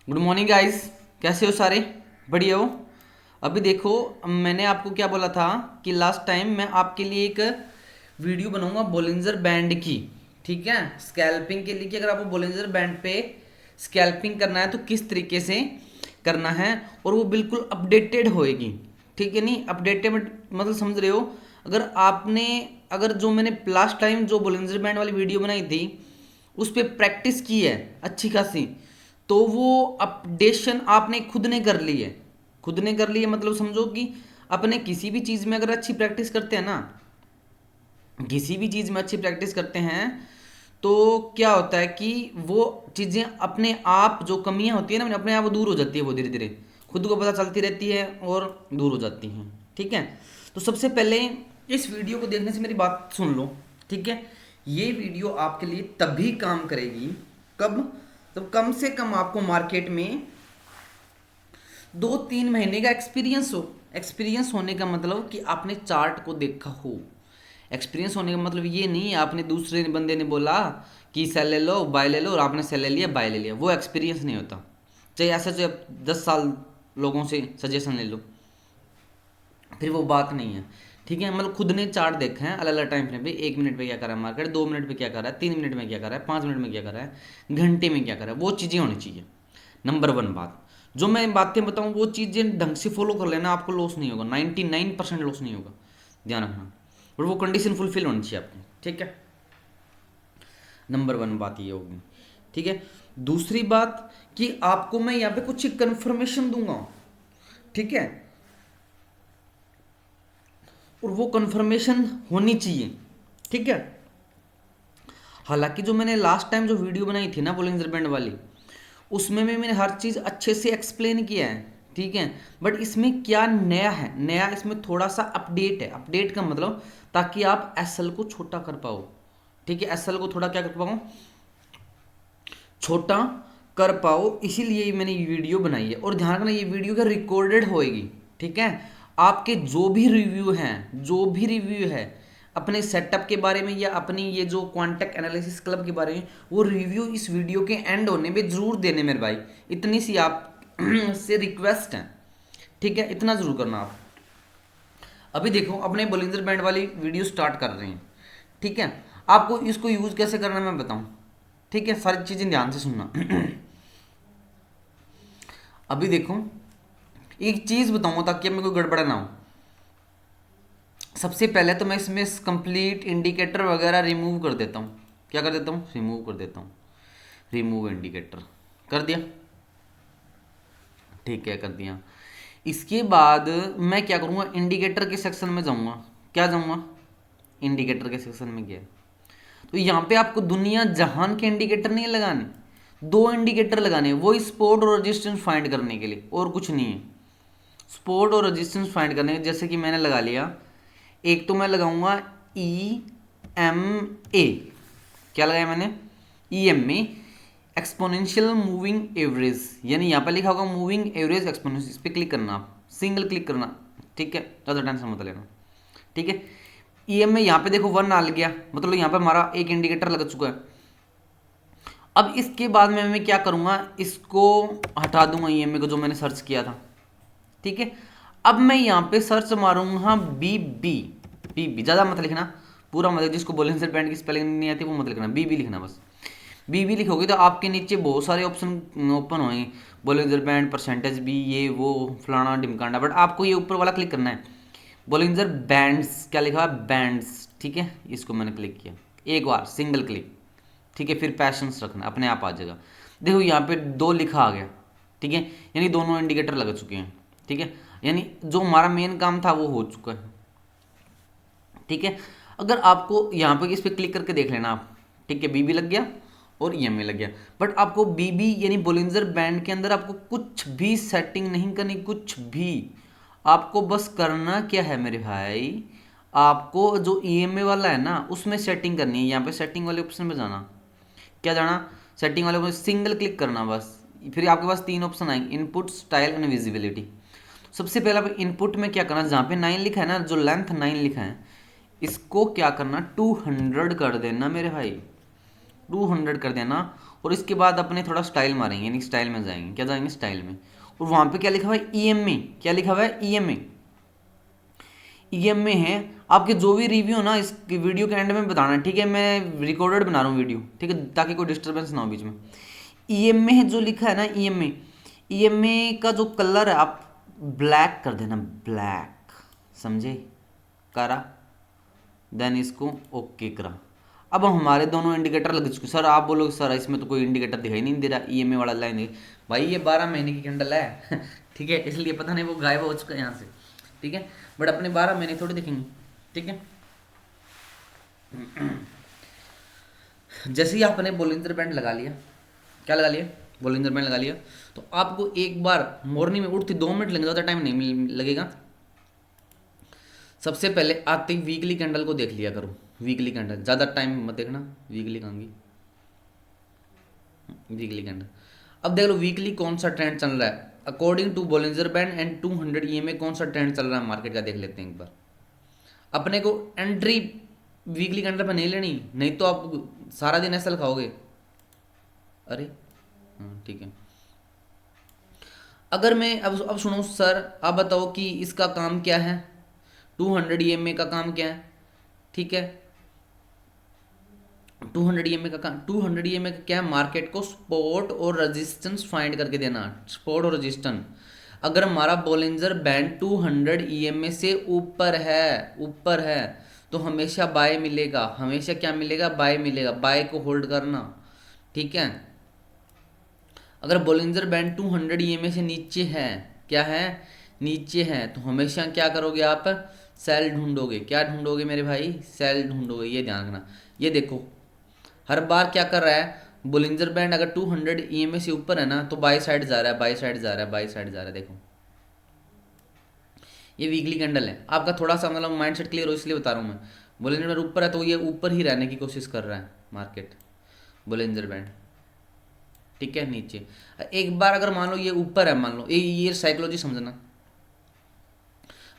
Good morning guys. कैसे हो सारे? बढ़िया हो? अभी देखो, मैंने आपको क्या बोला था कि लास्ट टाइम मैं आपके लिए एक वीडियो बनाऊंगा बोलिंजर बैंड की। ठीक है, स्कैल्पिंग के लिए कि अगर आपको बोलिंजर बैंड पे स्कैल्पिंग करना है तो किस तरीके से करना है, और वो बिल्कुल अपडेटेड होएगी। ठीक है, नहीं अपडेटेड मतलब समझ रहे हो? अगर आपने अगर जो मैंने लास्ट टाइम जो बोलिंजर बैंड वाली वीडियो बनाई थी उस पर प्रैक्टिस की है अच्छी खासी, तो वो अपडेशन आपने खुद ने कर ली है। खुद ने कर ली है मतलब समझो कि अपने किसी भी चीज़ में अगर अच्छी प्रैक्टिस करते हैं ना, किसी भी चीज़ में अच्छी प्रैक्टिस करते हैं तो क्या होता है कि वो चीज़ें अपने आप, जो कमियां होती है ना अपने आप वो दूर हो जाती है, वो धीरे धीरे खुद को पता चलती रहती है और दूर हो जाती हैं। ठीक है, तो सबसे पहले इस वीडियो को देखने से मेरी बात सुन लो। ठीक है, ये वीडियो आपके लिए तभी काम करेगी कब, तो कम से कम आपको मार्केट में 2-3 महीने का एक्सपीरियंस हो। एक्सपीरियंस होने का मतलब कि आपने चार्ट को देखा हो। एक्सपीरियंस होने का मतलब ये नहीं है आपने दूसरे बंदे ने बोला कि सेल ले लो बाय ले लो और आपने सेल ले लिया बाय ले लिया, वो एक्सपीरियंस नहीं होता। चाहे ऐसा चाहे 10 साल लोगों से सजेशन ले लो, फिर वो बात नहीं है। ठीक है, मतलब खुद ने चार्ट देखा है अलग अलग टाइम फ्रेम पे, 1 मिनट पे क्या कर रहा है मार्केट, 2 मिनट पे क्या कर रहा है, 3 मिनट में क्या कर रहा है, 5 मिनट में क्या कर रहा है, घंटे में क्या कर रहा है, वो चीज़ें होनी चाहिए। नंबर वन बात, जो मैं बातें बताऊँ वो चीज़ें ढंग से फॉलो कर लेना, आपको लॉस नहीं होगा, 99% लॉस नहीं होगा, ध्यान रखना। और वो कंडीशन फुलफिल होनी चाहिए आपकी। ठीक है, नंबर वन बात ये होगी। ठीक है, दूसरी बात कि आपको मैं यहाँ पे कुछ कंफर्मेशन दूंगा। ठीक है, और वो कंफर्मेशन होनी चाहिए। ठीक है, हालांकि जो मैंने लास्ट टाइम जो वीडियो बनाई थी ना बोलिंजर बैंड वाली, उसमें भी मैंने हर चीज़ अच्छे से एक्सप्लेन किया है। ठीक है, बट इसमें क्या नया है, नया इसमें थोड़ा सा अपडेट है। अपडेट का मतलब ताकि आप एसएल को छोटा कर पाओ। ठीक है, एसएल को थोड़ा क्या कर पाओ, छोटा कर पाओ, इसीलिए मैंने ये वीडियो बनाई है। और ध्यान रखना ये वीडियो क्या रिकॉर्डेड होएगी। ठीक है, आपके जो भी रिव्यू हैं, जो भी रिव्यू है अपने सेटअप के बारे में या अपनी ये जो क्वांटक एनालिसिस क्लब के बारे में, वो रिव्यू इस वीडियो के एंड होने में जरूर देने मेरे भाई। इतनी सी आप से रिक्वेस्ट है। ठीक है, इतना जरूर करना आप। अभी देखो अपने बोलिंजर बैंड वाली वीडियो स्टार्ट कर रहे हैं। ठीक है, आपको इसको यूज कैसे करना है मैं बताऊं। ठीक है, सारी चीजें ध्यान से सुनना। अभी देखो, एक चीज बताऊंगा ताकि अब में कोई गड़बड़ ना हो। सबसे पहले तो मैं इसमें कंप्लीट इंडिकेटर वगैरह रिमूव कर देता हूँ। क्या कर देता हूँ? रिमूव कर देता हूँ। रिमूव इंडिकेटर कर दिया। ठीक है, कर दिया। इसके बाद मैं क्या करूँगा, इंडिकेटर के सेक्शन में जाऊँगा। क्या जाऊँगा? इंडिकेटर के सेक्शन में गया तो यहाँ पे आपको दुनिया जहान के इंडिकेटर नहीं लगाने, दो इंडिकेटर लगाने हैं, वो स्पोर्ट और रेजिस्टेंस फाइंड करने के लिए, और कुछ नहीं है। स्पोर्ट और रेजिस्टेंस फाइंड करने के, जैसे कि मैंने लगा लिया, एक तो मैं लगाऊंगा EMA। क्या लगाया मैंने? EMA, एक्सपोनेंशियल मूविंग एवरेज, यानी यहाँ पर लिखा होगा मूविंग एवरेज एक्सपोनेंशियल, इस पर क्लिक करना, आप सिंगल क्लिक करना। ठीक है, ज़्यादा टेंशन मत लेना। ठीक है, EMA यहाँ पे देखो 1 आ गया, मतलब यहाँ पे हमारा एक इंडिकेटर लग चुका है। अब इसके बाद में मैं क्या करूँगा, इसको हटा दूंगा EMA को जो मैंने सर्च किया था। ठीक है, अब मैं यहाँ पे सर्च मारूंगा BB। BB ज़्यादा मत लिखना, पूरा मतलब जिसको बोलेंसर बैंड की स्पेलिंग नहीं आती वो मत लिखना, BB लिखना बस। BB लिखोगे तो आपके नीचे बहुत सारे ऑप्शन ओपन होंगे, बोलेंजर बैंड परसेंटेज बी, ये वो फलाना ढिमकांडा, बट आपको ये ऊपर वाला क्लिक करना है। बोलिंजर बैंड्स क्या लिखा है? बैंड्स। ठीक है, इसको मैंने क्लिक किया एक बार, सिंगल क्लिक। ठीक है, फिर पैशंस रखना, अपने आप आ जाएगा। देखो यहाँ पे 2 लिखा आ गया। ठीक है, यानी दोनों इंडिकेटर लग चुके हैं। ठीक है, यानी जो हमारा मेन काम था वो हो चुका है। ठीक है, अगर आपको यहाँ पे इस पर क्लिक करके देख लेना आप। ठीक है, BB लग गया और EMA लग गया, बट आपको BB यानी बोलिंजर बैंड के अंदर आपको कुछ भी सेटिंग नहीं करनी, कुछ भी। आपको बस करना क्या है मेरे भाई, आपको जो EMA वाला है ना उसमें सेटिंग करनी है। यहाँ पे सेटिंग वाले ऑप्शन में जाना। क्या जाना? सेटिंग वाले ऑप्शन सिंगल क्लिक करना बस। फिर आपके पास 3 ऑप्शन आएंगे, इनपुट, स्टाइल एंड विजिबिलिटी। सबसे पहला इनपुट में क्या करना, जहाँ पे 9 लिखा है ना, जो लेंथ 9 लिखा है, इसको क्या करना, 200 कर देना मेरे भाई, 200 कर देना। और इसके बाद अपने थोड़ा स्टाइल मारेंगे, यानी स्टाइल में जाएंगे, क्या जाएंगे, स्टाइल में। और वहाँ पे क्या लिखा हुआ है, ईएमए, क्या लिखा हुआ है, ईएमए। ईएमए है आपके जो भी रिव्यू ना इस वीडियो के एंड में बताना, ठीक है। मैं रिकॉर्डेड बना रहा हूँ वीडियो, ठीक है, ताकि कोई डिस्टर्बेंस ना हो बीच में। ईएमए है जो लिखा है ना, ईएमए, ईएमए का जो कलर है आप ब्लैक कर देना, ब्लैक, समझे, करा, देन इसको ओके करा। अब हमारे दोनों इंडिकेटर लग चुके। सर आप बोलोगे सर इसमें तो कोई इंडिकेटर दिखाई नहीं दे रहा, ईएमए वाला लाइन है भाई, ये 12 महीने की कैंडल है ठीक है, इसलिए पता नहीं वो गायब हो चुका है यहाँ से, ठीक है। बट अपने 12 महीने थोड़ी दिखेंगे, ठीक है। जैसे ही आपने बोलिंजर बैंड लगा लिया, क्या लगा लिया, बोलिंजर बैंड लगा लिया, तो आपको एक बार मॉर्निंग में उठते 2 मिनट लगेगा, ज़्यादा टाइम नहीं लगेगा। सबसे पहले आते ही वीकली कैंडल को देख लिया करो, वीकली कैंडल, ज़्यादा टाइम मत देखना, वीकली कहूँगी, वीकली कैंडल। अब देख लो वीकली कौन सा ट्रेंड चल रहा है according to Bollinger band and 200 EMA, कौन सा ट्रेंड चल रहा है मार्केट का, देख लेते हैं एक बार। अपने को एंट्री वीकली कैंडल पर नहीं लेनी, नहीं तो आप सारा दिन ऐसा खाओगे। अरे ठीक है। अगर मैं अब सुनो सर, आप बताओ कि इसका काम क्या है, 200 ईएमए का काम क्या है, ठीक है। 200 ईएमए का काम, 200 ईएमए का क्या है, मार्केट को सपोर्ट और रेजिस्टेंस फाइंड करके देना, सपोर्ट और रेजिस्टेंस। अगर हमारा बोलिंजर बैंड 200 ईएमए से ऊपर है तो हमेशा बाय मिलेगा, हमेशा क्या मिलेगा, बाय मिलेगा, बाय को होल्ड करना, ठीक है। अगर बोलिंजर बैंड 200 ईएमए से नीचे है, क्या है, नीचे है, तो हमेशा क्या करोगे आप, सेल ढूंढोगे, क्या ढूंढोगे मेरे भाई, सेल ढूंढोगे, ये ध्यान रखना। ये देखो हर बार क्या कर रहा है, बोलिंजर बैंड अगर 200 ईएमए से ऊपर है ना तो बाय साइड जा रहा है, बाय साइड जा रहा है, बाय साइड जा रहा है। देखो ये वीकली कैंडल है, आपका थोड़ा सा मतलब माइंड सेट क्लियर हो इसलिए बता रहा हूँ मैं। बोलिंजर बैंड ऊपर है तो ये ऊपर ही रहने की कोशिश कर रहा है मार्केट, बोलिंजर बैंड, ठीक है। नीचे एक बार अगर मान लो ये ऊपर है, मान लो ये साइकोलॉजी समझना,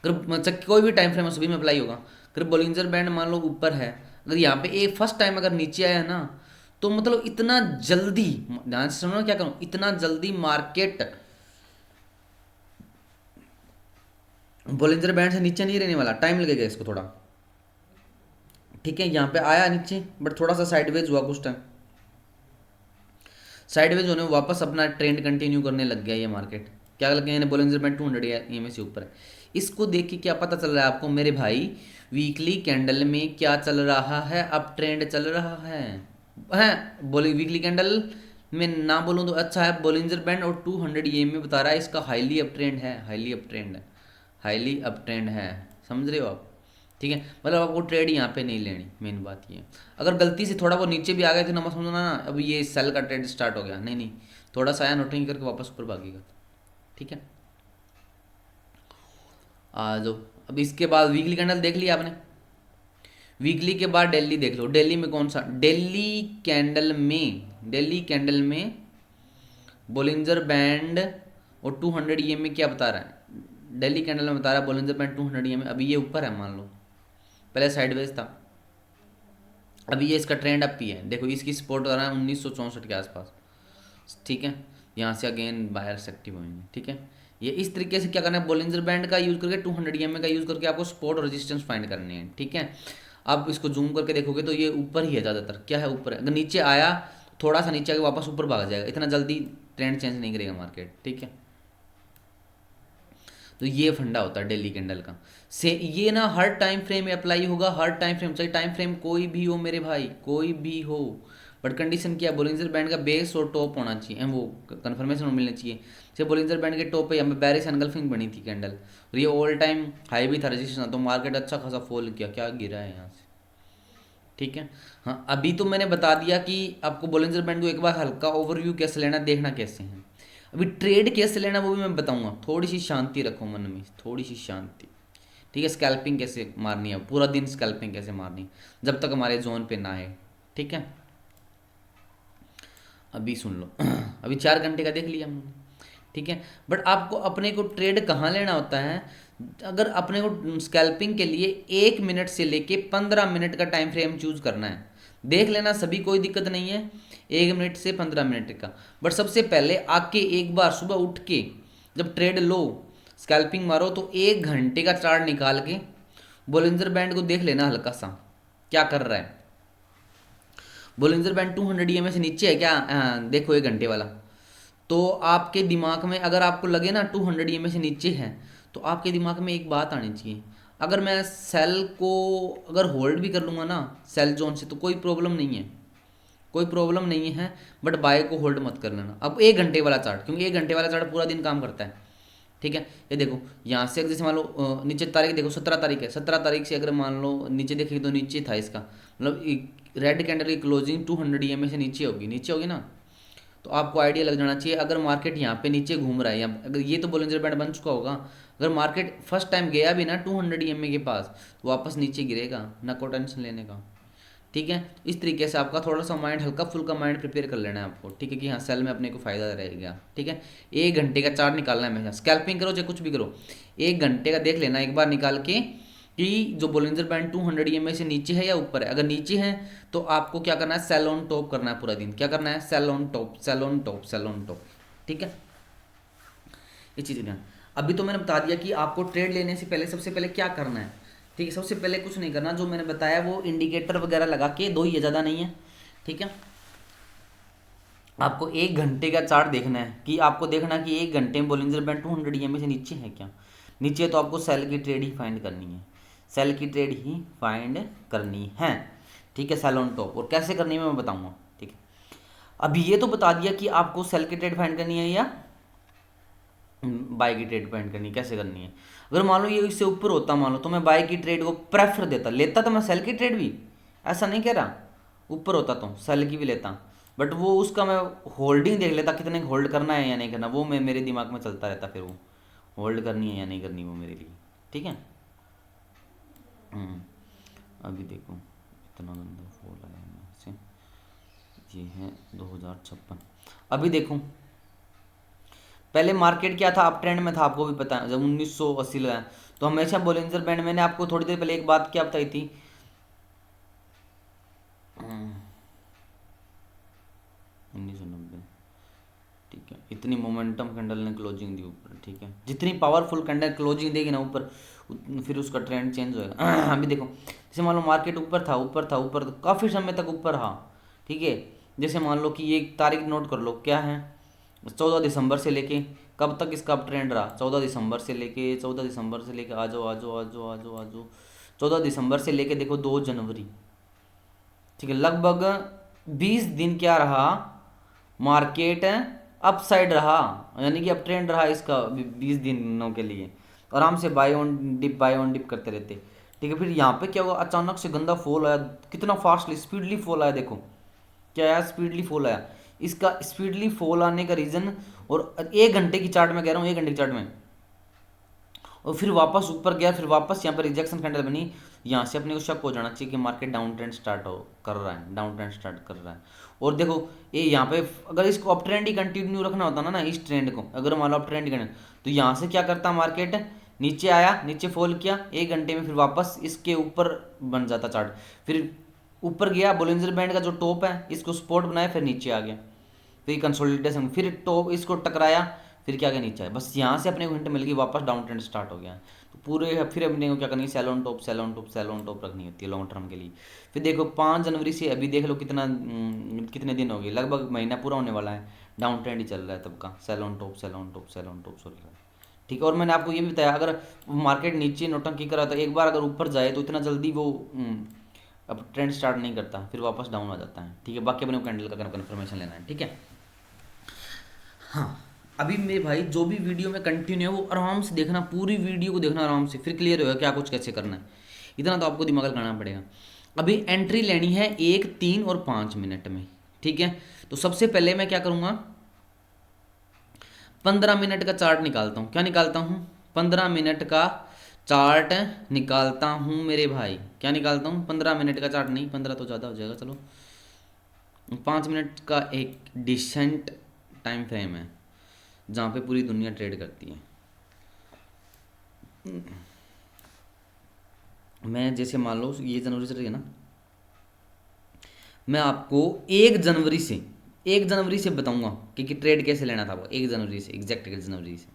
अगर मतलब कोई भी टाइम फ्रेम सभी में अप्लाई होगा। अगर बोलिंजर बैंड मान लो ऊपर है, अगर यहाँ पे एक फर्स्ट टाइम अगर नीचे आया ना, तो मतलब इतना जल्दी, ध्यान से सुनो क्या करूँ, इतना जल्दी मार्केट बोलिंजर बैंड से नीचे नहीं रहने वाला, टाइम लगेगा इसको थोड़ा, ठीक है। यहाँ पे आया नीचे बट थोड़ा सा साइडवेज हुआ, कुछ टाइम साइडवेज होने वापस अपना ट्रेंड कंटिन्यू करने लग गया ये मार्केट, क्या लग गया, बोलिंजर बैंड 200 ईएमए से ऊपर है। इसको देख के क्या पता चल रहा है आपको मेरे भाई, वीकली कैंडल में क्या चल रहा है, अब ट्रेंड चल रहा है बोली वीकली कैंडल में ना बोलूँ तो अच्छा है, बोलिंजर बैंड और 200 ईएमए बता रहा है इसका हाईली अप ट्रेंड है, हाईली अप ट्रेंड है, हाईली अप ट्रेंड है, समझ रहे हो आप, ठीक है। मतलब आपको ट्रेड यहाँ पे नहीं लेनी, मेन बात ये है। अगर गलती से थोड़ा वो नीचे भी आ गए थे ना, मत समझना ना अब ये सेल का ट्रेड स्टार्ट हो गया, नहीं नहीं, थोड़ा सा आया नोटिंग करके वापस ऊपर भागेगा, ठीक है। आ जाओ, अब इसके बाद वीकली कैंडल देख लिया आपने, वीकली के बाद डेली देख लो, डेली में कौन सा, डेली कैंडल में बोलिंजर बैंड और 200 ईएमए क्या बता रहा है, डेली कैंडल में बता रहा है बोलिंजर बैंड 200 ईएमए, अभी ये ऊपर है मान लो, पहले साइडवेज था, अभी ये इसका ट्रेंड अप ही है, देखो इसकी सपोर्ट कर रहा है 1964 के आसपास, ठीक है। यहाँ से अगेन बायर्स एक्टिव होंगे, ठीक है। ये इस तरीके से क्या करना है, बोलिंजर बैंड का यूज़ करके 200 ईएमए का यूज़ करके आपको सपोर्ट और रेजिस्टेंस फाइंड करने हैं, ठीक है। आप इसको जूम करके देखोगे तो ये ऊपर ही है ज़्यादातर, क्या है ऊपर है, अगर नीचे आया थोड़ा सा नीचे आके वापस ऊपर भाग जाएगा, इतना जल्दी ट्रेंड चेंज नहीं करेगा मार्केट, ठीक है। तो ये फंडा होता है डेली कैंडल का, से ये ना हर टाइम फ्रेम में अप्लाई होगा, हर टाइम फ्रेम, चाहे टाइम फ्रेम कोई भी हो मेरे भाई, कोई भी हो, बट कंडीशन क्या है, बोलिंजर बैंड का बेस और टॉप होना चाहिए, वो कंफर्मेशन मिलना चाहिए। जैसे बोलिंजर बैंड के टॉप पे यहाँ पे बैरिस एनगल्फिंग बनी थी कैंडल, और ये ऑल टाइम हाई भी था, रजिस्ट्रेशन, तो मार्केट अच्छा खासा फॉल किया, क्या गिरा है यहाँ से, ठीक है। हाँ अभी तो मैंने बता दिया कि आपको बोलिंजर बैंड को एक बार हल्का ओवरव्यू कैसे लेना, देखना कैसे है, अभी ट्रेड कैसे लेना वो भी मैं बताऊंगा, थोड़ी सी शांति रखो मन में, थोड़ी सी शांति, ठीक है। स्कैल्पिंग कैसे मारनी है, पूरा दिन स्कैल्पिंग कैसे मारनी जब तक हमारे जोन पे ना है, ठीक है। अभी सुन लो अभी 4 घंटे का देख लिया हमने, ठीक है। बट आपको अपने को ट्रेड कहाँ लेना होता है, अगर अपने को स्कैल्पिंग के लिए 1 मिनट से लेके 15 मिनट का टाइम फ्रेम चूज करना है, देख लेना सभी, कोई दिक्कत नहीं है। 1 मिनट से 15 मिनट का। बट सबसे पहले आके एक बार सुबह उठ के जब ट्रेड लो, स्कैल्पिंग मारो, तो 1 घंटे का चार्ट निकाल के बोलिंजर बैंड को देख लेना हल्का सा क्या कर रहा है। बोलिंजर बैंड 200 EMA से नीचे है क्या? देखो 1 घंटे वाला। तो आपके दिमाग में अगर आपको लगे ना 200 EMA से नीचे है, तो आपके दिमाग में एक बात आनी चाहिए, अगर मैं सेल को अगर होल्ड भी कर लूँगा ना सेल जोन से तो कोई प्रॉब्लम नहीं है, कोई प्रॉब्लम नहीं है। बट बाय को होल्ड मत कर लेना। अब 1 घंटे वाला चार्ट, क्योंकि 1 घंटे वाला चार्ट पूरा दिन काम करता है, ठीक है। ये देखो यहाँ से जैसे मान लो नीचे तारीख देखो 17 तारीख है, 17 तारीख से अगर मान लो नीचे देखेंगे तो नीचे था इसका, मतलब रेड कैंडल की क्लोजिंग 200 EMA से नीचे होगी, नीचे होगी ना। तो आपको आइडिया लग जाना चाहिए अगर मार्केट यहाँ पे नीचे घूम रहा है, या अगर ये तो बोलिंजर बैंड बन चुका होगा, अगर मार्केट फर्स्ट टाइम गया भी ना 200 EMA के पास, तो वापस नीचे गिरेगा ना, को टेंशन लेने का, ठीक है। इस तरीके से आपका थोड़ा सा माइंड, हल्का फुल्का माइंड प्रिपेयर कर लेना है आपको, ठीक है, कि हाँ सेल में अपने को फायदा रहेगा, ठीक है। 1 घंटे का चार्ट निकालना है हमेशा, स्कैल्पिंग करो चाहे कुछ भी करो, 1 घंटे का देख लेना एक बार निकाल के कि जो बोलिंजर बैंड 200 EMA से नीचे है या ऊपर है। अगर नीचे है तो आपको क्या करना है, सेल ऑन टॉप करना है पूरा दिन। क्या करना है? Sell on top, sell on top, sell on top, ठीक है। ये चीज़ ध्यान। अभी तो मैंने बता दिया कि आपको ट्रेड लेने से पहले सबसे पहले क्या करना है, ठीक है। सबसे पहले कुछ नहीं करना, जो मैंने बताया वो इंडिकेटर वगैरह लगा के दो ही है, ज़्यादा नहीं है, ठीक है। आपको 1 घंटे का चार्ट देखना है कि आपको देखना कि 1 घंटे में बोलिंजर बैंड 200 EMA से नीचे है क्या। नीचे तो आपको सेल की ट्रेड ही फाइंड करनी है, सेल की ट्रेड ही फाइंड करनी है, ठीक है। सेल ऑन टॉप, और कैसे करनी है मैं बताऊंगा, ठीक है। अभी ये तो बता दिया कि आपको सेल की ट्रेड फाइंड करनी है या बाय की ट्रेड फाइंड करनी है, कैसे करनी है। अगर मान लो ये इससे ऊपर होता, मान लो, तो मैं बाय की ट्रेड को प्रेफर देता, लेता तो मैं सेल की ट्रेड भी, ऐसा नहीं कह रहा, ऊपर होता तो सेल की भी लेता, बट वो उसका मैं होल्डिंग देख लेता, कितने होल्ड करना है या नहीं करना, वो मैं मेरे दिमाग में चलता रहता, फिर वो होल्ड करनी है या नहीं करनी वो मेरे लिए, ठीक है। अभी देखो इतना गंदा फॉल आया यहाँ से, ये है 2056। अभी देखो पहले मार्केट क्या था, अप ट्रेंड में था, आपको भी पता है, जब 1980 लगाया तो हमेशा बोलिंजर बैंड, मैंने आपको थोड़ी देर पहले एक बात क्या बताई थी, 1990, ठीक है। इतनी मोमेंटम कैंडल ने क्लोजिंग दी ऊपर, ठीक है, जितनी पावरफुल कैंडल क्लोजिंग देगी ना ऊपर, फिर उसका ट्रेंड चेंज होएगा। अभी देखो जैसे मान लो मार्केट ऊपर था, ऊपर था, ऊपर काफ़ी समय तक ऊपर रहा, ठीक है। जैसे मान लो कि एक तारीख नोट कर लो, क्या है, 14 दिसंबर से लेके कब तक इसका अप ट्रेंड रहा, 14 दिसंबर से लेके, 14 दिसंबर से लेके, आ जाओ आ जाओ आ जाओ आ जाओ आ जाओ, 14 दिसंबर से लेके देखो 2 जनवरी, ठीक है, लगभग 20 दिन क्या रहा मार्केट, अपसाइड रहा, यानी कि अप ट्रेंड रहा इसका 20 दिनों के लिए, आराम से buy on dip, buy on dip करते रहते, ठीक है। फिर यहाँ पे क्या हुआ, अचानक से गंदा फॉल आया, कितना फास्टली स्पीडली फॉल आया, देखो क्या आया, स्पीडली फॉल आया। इसका स्पीडली फॉल आने का रीज़न, और 1 घंटे की चार्ट में कह रहा हूँ, 1 घंटे की चार्ट में, और फिर वापस ऊपर गया, फिर वापस यहाँ पर रिजेक्शन कैंडल बनी, यहाँ से अपने को शक हो जाना चाहिए कि मार्केट डाउन ट्रेंड स्टार्ट हो कर रहा है, डाउन ट्रेंड स्टार्ट कर रहा है। और देखो ये यहाँ पे अगर इसको अप ट्रेंड ही कंटिन्यू रखना होता ना इस ट्रेंड को, अगर मान लो अप ट्रेंड करना, तो यहाँ से क्या करता मार्केट, नीचे आया, नीचे फॉल किया 1 घंटे में, फिर वापस इसके ऊपर बन जाता चार्ट, फिर ऊपर गया, बोलिंजर बैंड का जो टॉप है इसको सपोर्ट बनाया, फिर नीचे आ गया, फिर कंसोलिडेशन, फिर टॉप इसको टकराया, फिर क्या गया नीचे आया, बस यहाँ से अपने को हिंट मिल गई, वापस डाउन ट्रेंड स्टार्ट हो गया। तो पूरे फिर अपने को क्या करनी है, sell on top, sell on top, sell on top रखनी होती है लॉन्ग टर्म के लिए। फिर देखो 5 जनवरी से अभी देख लो कितना कितने दिन हो गए, लगभग महीना पूरा होने वाला है, डाउन ट्रेंड ही चल रहा है तब का, sell on top, sell on top, sell on top चल रहा है, ठीक है। और मैंने आपको ये भी बताया, अगर मार्केट नीचे नोटंकी करा तो एक बार अगर ऊपर जाए तो इतना जल्दी वो अब ट्रेंड स्टार्ट नहीं करता, फिर वापस डाउन आ जाता है, ठीक है। बाकी अपने को कैंडल का कन्फर्मेशन लेना है, ठीक है। हाँ, अभी मेरे भाई जो भी वीडियो में कंटिन्यू है वो आराम से देखना, पूरी वीडियो को देखना आराम से, फिर क्लियर होगा क्या कुछ कैसे करना है, इतना तो आपको दिमाग लगाना पड़ेगा। अभी एंट्री लेनी है 1, 3 और 5 मिनट में, ठीक है। तो सबसे पहले मैं क्या करूँगा, 15 मिनट का चार्ट निकालता हूँ, क्या निकालता हूँ, 15 मिनट का चार्ट निकालता हूँ मेरे भाई, क्या निकालता हूँ, 15 मिनट का चार्ट नहीं, 15 तो ज़्यादा हो जाएगा, चलो 5 मिनट का एक डिसेंट टाइम फ्रेम है जहाँ पे पूरी दुनिया ट्रेड करती है। मैं जैसे मान लो ये जनवरी चल रही है ना, मैं आपको 1 जनवरी से 1 जनवरी से बताऊंगा कि ट्रेड कैसे लेना था वो, 1 जनवरी से, एग्जैक्ट 1 जनवरी से,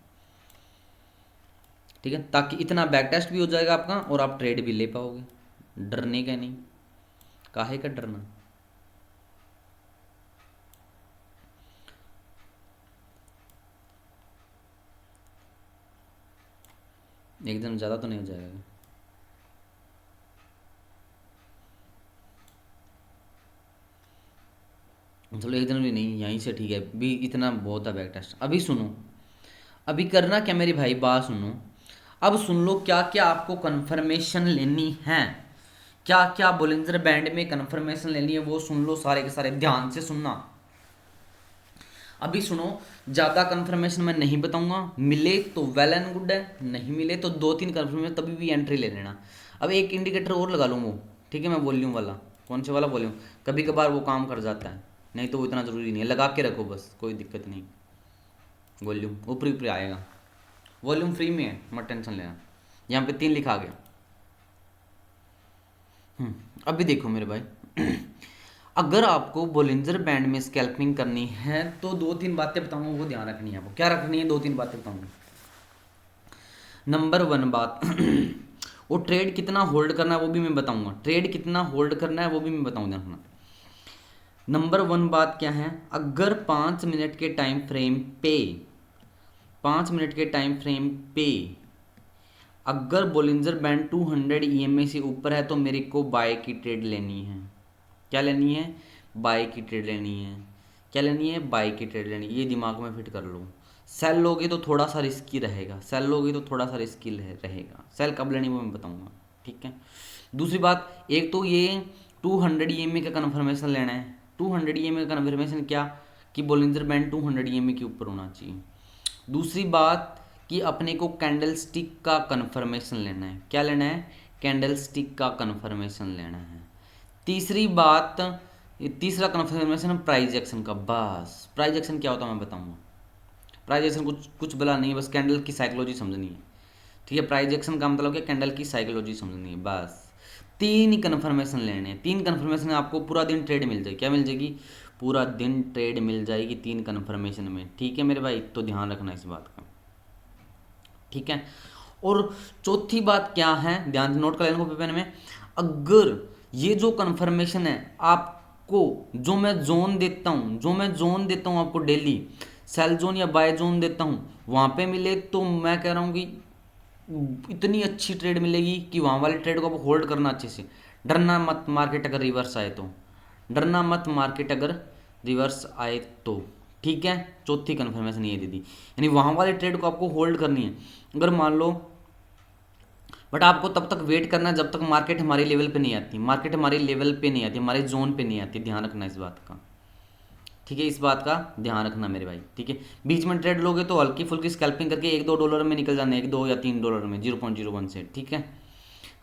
ठीक है, ताकि इतना बैक टेस्ट भी हो जाएगा आपका और आप ट्रेड भी ले पाओगे। डरने का नहीं, काहे का डरना। एकदम ज़्यादा तो नहीं हो जाएगा। चलो 1 जनवरी नहीं, यहीं से ठीक है, भी इतना बहुत है बैक टेस्ट। अभी सुनो, अभी करना क्या मेरे भाई, बात सुनो। अब सुन लो क्या क्या आपको कंफर्मेशन लेनी है, क्या क्या बोलिंजर बैंड में कंफर्मेशन लेनी है, वो सुन लो सारे के सारे, ध्यान से सुनना। अभी सुनो, ज़्यादा कंफर्मेशन मैं नहीं बताऊंगा, मिले तो वेल एंड गुड है, नहीं मिले तो 2-3 कंफर्मेशन तभी भी एंट्री ले लेना। अब एक इंडिकेटर और लगा लूँ वो, ठीक है, मैं वॉल्यूम वाला, कौन से वाला, वॉल्यूम, कभी कभार वो काम कर जाता है, नहीं तो वो इतना ज़रूरी नहीं है, लगा के रखो बस, कोई दिक्कत नहीं। वॉल्यूम ऊपरी ऊपरी आएगा, वॉल्यूम फ्री में है, मत टेंशन लेना। यहाँ पे 3 लिखा गया। अभी देखो मेरे भाई, अगर आपको बोलिंजर बैंड में स्कैल्पिंग करनी है तो 2-3 बातें बताऊंगा, वो ध्यान रखनी है आपको। क्या रखनी है, 2-3 बातें बताऊंगा। नंबर 1 बात, वो ट्रेड कितना होल्ड करना है वो भी मैं बताऊंगा, ट्रेड कितना होल्ड करना है वो भी मैं बताऊंगा, ध्यान रखना। नंबर 1 बात क्या है, अगर 5 मिनट के टाइम फ्रेम पे, 5 मिनट के टाइम फ्रेम पे अगर बोलिंजर बैंड 200 EMA से ऊपर है तो मेरे को बाय की ट्रेड लेनी है। क्या लेनी है, बाय की ट्रेड लेनी है। क्या लेनी है, बाय की ट्रेड लेनी है, ये दिमाग में फिट कर लो। सेल लोगे तो थोड़ा सा रिस्की रहेगा, सेल लोगे तो थोड़ा सा रिस्की रहेगा, सेल कब लेनी वो मैं बताऊंगा, ठीक है। दूसरी बात, एक तो ये 200 EMA का कन्फर्मेशन लेना है। 200 EMA का कन्फर्मेशन क्या, कि बोलिंजर बैंड 200 EMA के ऊपर होना चाहिए। दूसरी बात कि अपने को कैंडल स्टिक का कन्फर्मेशन लेना है। क्या लेना है, कैंडल स्टिक का कन्फर्मेशन लेना है। तीसरी बात, तीसरा कन्फर्मेशन प्राइस एक्शन का। बस प्राइस एक्शन क्या होता है मैं बताऊंगा। प्राइस एक्शन कुछ कुछ बला नहीं है, बस कैंडल की साइकोलॉजी समझनी है, ठीक है। प्राइस एक्शन का मतलब क्या, कैंडल की साइकोलॉजी समझनी है, बस। 3 ही कन्फर्मेशन लेने हैं, 3 कन्फर्मेशन आपको पूरा दिन ट्रेड मिल जाएगी। क्या मिल जाएगी, पूरा दिन ट्रेड मिल जाएगी 3 कन्फर्मेशन में, ठीक है मेरे भाई, तो ध्यान रखना इस बात का, ठीक है। और चौथी बात क्या है, ध्यान से नोट कर लेना कॉपी पेन में। अगर ये जो कन्फर्मेशन है आपको, जो मैं जोन देता हूँ, जो मैं जोन देता हूँ आपको डेली, सेल जोन या बाय जोन देता हूँ, वहाँ पे मिले तो मैं कह रहा हूँ कि इतनी अच्छी ट्रेड मिलेगी कि वहाँ वाली ट्रेड को आप होल्ड करना अच्छे से। डरना मत मार्केट अगर रिवर्स आए तो, डरना मत मार्केट अगर रिवर्स आए तो, ठीक है। चौथी कन्फर्मेशन ये दे दी, यानी वहाँ वाली ट्रेड को आपको होल्ड करनी है। अगर मान लो, बट आपको तब तक वेट करना है जब तक मार्केट हमारे लेवल पे नहीं आती, मार्केट हमारे लेवल पे नहीं आती, हमारे जोन पे नहीं आती, ध्यान रखना इस बात का, ठीक है। इस बात का ध्यान रखना मेरे भाई, ठीक है। बीच में ट्रेड लोगे तो हल्की फुल्की स्कैल्पिंग करके $1-2 में निकल जाना है, $1-2 या $3 में, 0.01 से, ठीक है।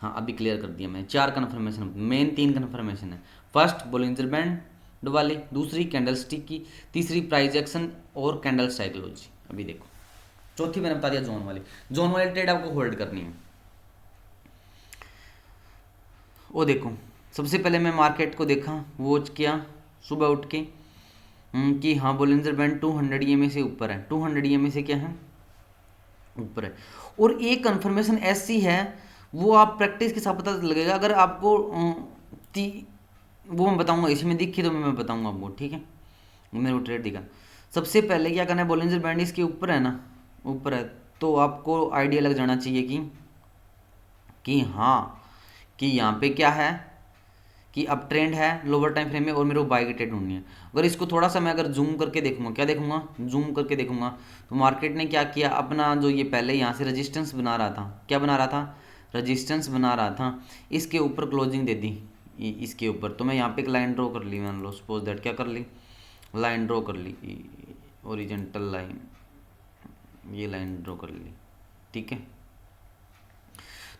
हाँ अभी क्लियर कर दिया मैंने। 4 कन्फर्मेशन, मेन 3 कन्फर्मेशन है। फर्स्ट बोलिंजर बैंड वाली, दूसरी कैंडल स्टिक की, तीसरी प्राइस एक्शन और कैंडल साइकोलॉजी। अभी देखो चौथी मैंने बता दिया जोन वाली, जोन वाली ट्रेड आपको होल्ड करनी है। वो देखो, सबसे पहले मैं मार्केट को देखा, वॉच किया सुबह उठ के, कि हाँ बोलिंजर बैंड 200 EMA से ऊपर है, 200 EMA से क्या है, ऊपर है। और एक कंफर्मेशन ऐसी है, वो आप प्रैक्टिस के साथ पता लगेगा। अगर आपको वो मैं बताऊंगा, इसी में दिखी तो मैं बताऊंगा आपको, ठीक है। मेरे को ट्रेड दिखा, सबसे पहले क्या करना है, बोलिंजर बैंड इसके ऊपर है ना, ऊपर है, तो आपको आइडिया लग जाना चाहिए कि हाँ, कि यहाँ पे क्या है, कि अब ट्रेंड है लोअर टाइम फ्रेम में और मेरे को बाय की ट्रेड ढूंढनी है। अगर इसको थोड़ा सा मैं अगर जूम करके देखूंगा, क्या देखूंगा, जूम करके देखूंगा, तो मार्केट ने क्या किया, अपना जो ये पहले यहाँ से रेजिस्टेंस बना रहा था, क्या बना रहा था, रेजिस्टेंस बना रहा था, इसके ऊपर क्लोजिंग दे दी, इसके ऊपर। तो मैं यहाँ पे एक लाइन ड्रॉ कर ली, मान लो सपोज दैट, क्या कर ली, लाइन ड्रॉ कर ली, ओरिजेंटल लाइन, ये लाइन ड्रॉ कर ली, ठीक है।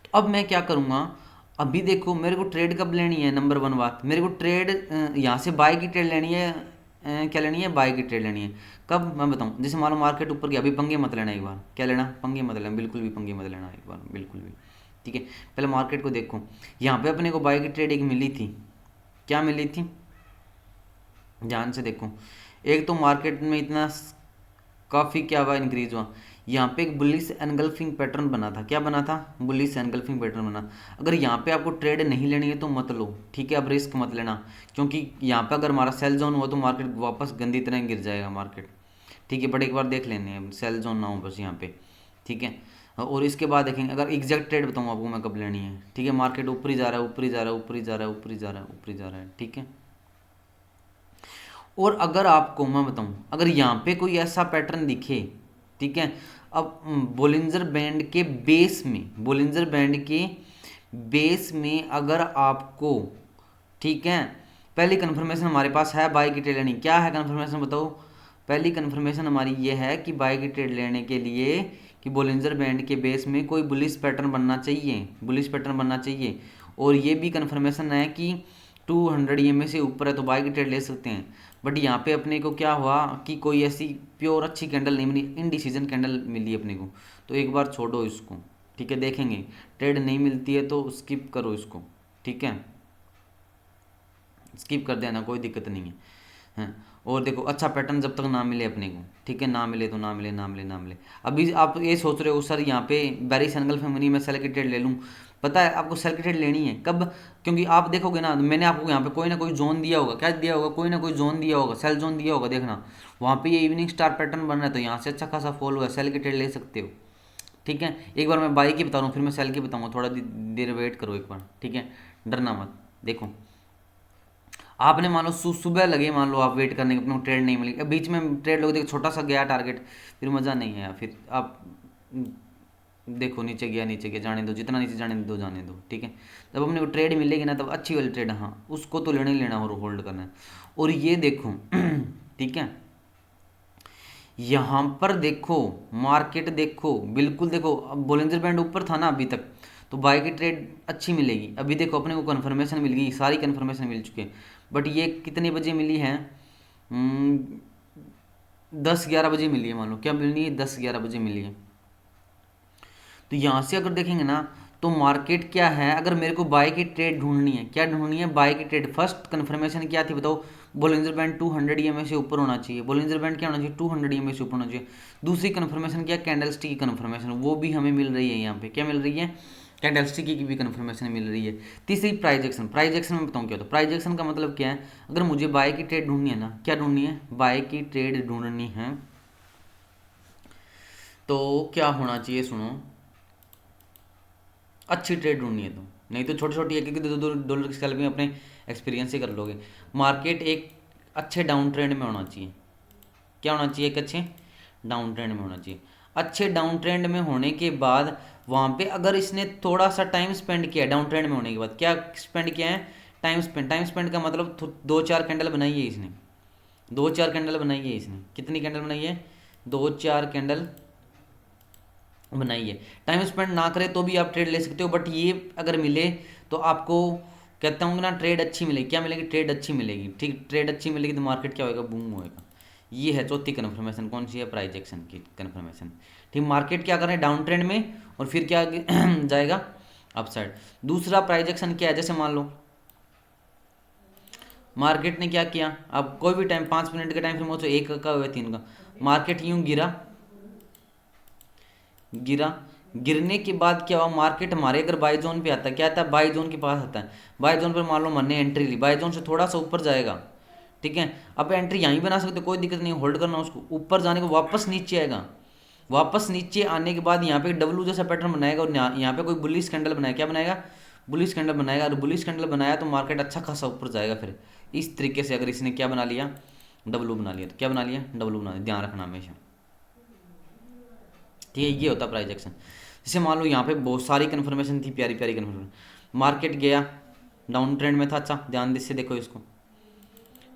तो अब मैं क्या करूँगा, अभी देखो मेरे को ट्रेड कब लेनी है, नंबर 1 बात, मेरे को ट्रेड यहाँ से बाय की ट्रेड लेनी है, क्या लेनी है, बाय की ट्रेड लेनी है। कब मैं बताऊँ, जैसे मान लो मार्केट ऊपर गया, अभी पंगे मत लेना एक बार, क्या लेना, पंगे मत लेना, बिल्कुल भी पंगे मत लेना एक बार, बिल्कुल भी, ठीक है। पहले मार्केट को देखो, यहाँ पे अपने को बाय की ट्रेड एक मिली थी, क्या मिली थी, ध्यान से देखो, एक तो मार्केट में इतना काफ़ी क्या हुआ, इंक्रीज हुआ। यहाँ पे एक बुलिश एनगल्फिंग पैटर्न बना था, क्या बना था, बुलिश एनगल्फिंग पैटर्न बना। अगर यहाँ पे आपको ट्रेड नहीं लेनी है तो मत लो, ठीक है, अब रिस्क मत लेना, क्योंकि यहाँ पे अगर हमारा सेल जोन हुआ तो मार्केट वापस गंदी तरह गिर जाएगा मार्केट, ठीक है। बट एक बार देख लेने हैं सेल जोन ना हो बस यहाँ पे, ठीक है। और इसके बाद देखेंगे, अगर एग्जैक्ट ट्रेड बताऊँ आपको मैं कब लेनी है, ठीक है। मार्केट ऊपर ही जा रहा है, ऊपर ही जा रहा है, ऊपर ही जा रहा है, ऊपर ही जा रहा है, ऊपर ही जा रहा है, ठीक है। और अगर आपको मैं बताऊं, अगर यहाँ पे कोई ऐसा पैटर्न दिखे, ठीक है, अब बोलिंजर बैंड के बेस में, बोलिंजर बैंड के बेस में अगर आपको, ठीक है, पहली कंफर्मेशन हमारे पास है बाय की ट्रेड लेनी, क्या है कंफर्मेशन बताओ। पहली कंफर्मेशन हमारी ये है कि बाय की ट्रेड लेने के लिए कि बोलिंजर बैंड के बेस में कोई बुलिश पैटर्न बनना चाहिए, बुलिश पैटर्न बनना चाहिए। और ये भी कंफर्मेशन है कि 200 EMA से ऊपर है तो बाय की ट्रेड ले सकते हैं। बट यहाँ पे अपने को क्या हुआ कि कोई ऐसी प्योर अच्छी कैंडल नहीं मिली, इनडिसीजन कैंडल मिली अपने को, तो एक बार छोड़ो इसको, ठीक है, देखेंगे। ट्रेड नहीं मिलती है तो स्किप करो इसको, ठीक है, स्किप कर देना, कोई दिक्कत नहीं है, हैं। और देखो अच्छा पैटर्न जब तक ना मिले अपने को, ठीक है, ना मिले तो ना मिले, ना मिले, ना मिले। अभी आप ये सोच रहे हो सर यहाँ पे बेरिश एनगल्फिंग मैं सेल की ट्रेड ले लूँ, पता है आपको सेल की ट्रेड लेनी है कब, क्योंकि आप देखोगे ना, मैंने आपको यहाँ पे कोई ना कोई जोन दिया होगा, क्या दिया होगा, कोई ना कोई जोन दिया होगा, सेल जोन दिया होगा, देखना वहाँ पे ये इवनिंग स्टार पैटर्न बन रहा है, तो यहाँ से अच्छा खासा फॉल हुआ है, सेल की ट्रेड ले सकते हो, ठीक है। एक बार मैं बाई की बता रहा हूँ, फिर मैं सेल की बताऊँगा, थोड़ा देर वेट करो एक बार, ठीक है, डरना मत। देखो आपने मान लो सुबह लगे, मान लो आप वेट करने के, अपने ट्रेड नहीं मिली, अब बीच में ट्रेड लोग देखो छोटा सा गया टारगेट, फिर मज़ा नहीं है, फिर आप देखो नीचे गया, नीचे गया, जाने दो, जितना नीचे जाने दो जाने दो, ठीक है। जब अपने को ट्रेड मिलेगी ना तब अच्छी वाली ट्रेड, हाँ उसको तो लेना ही लेना और होल्ड करना है। और ये देखो ठीक है, यहाँ पर देखो मार्केट देखो, बिल्कुल देखो, अब बोलिंजर बैंड ऊपर था ना अभी तक, तो बाय की ट्रेड अच्छी मिलेगी। अभी देखो अपने को कन्फर्मेशन मिल गई, सारी कन्फर्मेशन मिल चुके हैं, बट ये कितने बजे मिली है, 10-11 बजे मिली है, मान लो क्या मिलनी है, 10-11 बजे मिली है। तो यहाँ से अगर देखेंगे ना तो मार्केट क्या है, अगर मेरे को बाय की ट्रेड ढूंढनी है, क्या ढूंढनी है, बाय की ट्रेड। फर्स्ट कन्फर्मेशन क्या थी बताओ, बोलिंजर बैंड 200 EMA से ऊपर होना चाहिए, बोलिंजर बैंड क्या होना चाहिए, 200 EMA से ऊपर होना चाहिए। दूसरी कन्फर्मेशन क्या, कैंडलस्टिक की कन्फर्मेशन, वो भी हमें मिल रही है, यहाँ पे क्या मिल रही है, कैंडलस्टिक की भी कन्फर्मेशन मिल रही है। तीसरी प्राइस एक्शन, प्राइस एक्शन में बताऊँ क्या होता है, प्राइस एक्शन का मतलब क्या है, अगर मुझे बाय की ट्रेड ढूंढनी है ना, क्या ढूंढनी है, बाय की ट्रेड ढूंढनी है, तो क्या होना चाहिए, सुनो, अच्छी ट्रेड ढूंढनी है तो, नहीं तो छोटी छोटी एक एक $2 की स्केल में अपने एक्सपीरियंस से कर लोगे। मार्केट एक अच्छे डाउन ट्रेंड में होना चाहिए, क्या होना चाहिए, एक अच्छे डाउन ट्रेंड में होना चाहिए। अच्छे डाउन ट्रेंड में होने के बाद वहाँ पे अगर इसने थोड़ा सा टाइम स्पेंड किया डाउन ट्रेंड में होने के बाद, क्या स्पेंड किया है, टाइम स्पेंड। टाइम स्पेंड का मतलब 2-4 कैंडल बनाई है इसने, 2-4 कैंडल बनाई है इसने, कितनी कैंडल बनाई है, 2-4 कैंडल बनाइए। टाइम स्पेंड ना करें तो भी आप ट्रेड ले सकते हो, बट ये अगर मिले तो आपको कहता हूँ ना ट्रेड अच्छी मिलेगी, क्या मिलेगी, ट्रेड अच्छी मिलेगी, ठीक, ट्रेड अच्छी मिलेगी तो मार्केट क्या होएगा, बूम होएगा। ये है चौथी कन्फर्मेशन, कौन सी है, प्राइस एक्शन की कन्फर्मेशन, ठीक। मार्केट क्या कर रहे हैं, डाउन ट्रेंड में, और फिर क्या जाएगा, अपसाइड। दूसरा प्राइस एक्शन क्या है, जैसे मान लो मार्केट ने क्या किया, अब कोई भी टाइम 5 मिनट का टाइम फ्रेम हो, तो 1 का हुआ 3 का, मार्केट यूं गिरा, गिरा, गिरने के बाद क्या हुआ, मार्केट हमारे अगर बाई जोन पे आता है, क्या आता है, बाई जोन के पास आता है, बाई जोन पर मान लो हमने एंट्री ली, बाई जोन से थोड़ा सा ऊपर जाएगा, ठीक है। अब एंट्री यहीं बना सकते, कोई दिक्कत नहीं, होल्ड करना उसको, ऊपर जाने को वापस नीचे आएगा, वापस नीचे आने के बाद यहाँ पे डब्लू जैसा पैटर्न बनाएगा, और यहाँ पे कोई बुलिश कैंडल बनाएगा, क्या बनाएगा, बुलिश कैंडल बनाएगा, और बुलिश कैंडल बनाया तो मार्केट अच्छा खासा ऊपर जाएगा। फिर इस तरीके से अगर इसने क्या बना लिया, डब्लू बना लिया, तो क्या बना लिया, डब्लू बना लिया, ध्यान रखना हमेशा, ठीक है। ये होता है प्राइस एक्शन। जैसे मान लो यहाँ पे बहुत सारी कन्फर्मेशन थी, प्यारी प्यारी कन्फर्मेशन, मार्केट गया डाउन ट्रेंड में था, अच्छा ध्यान से देखो इसको,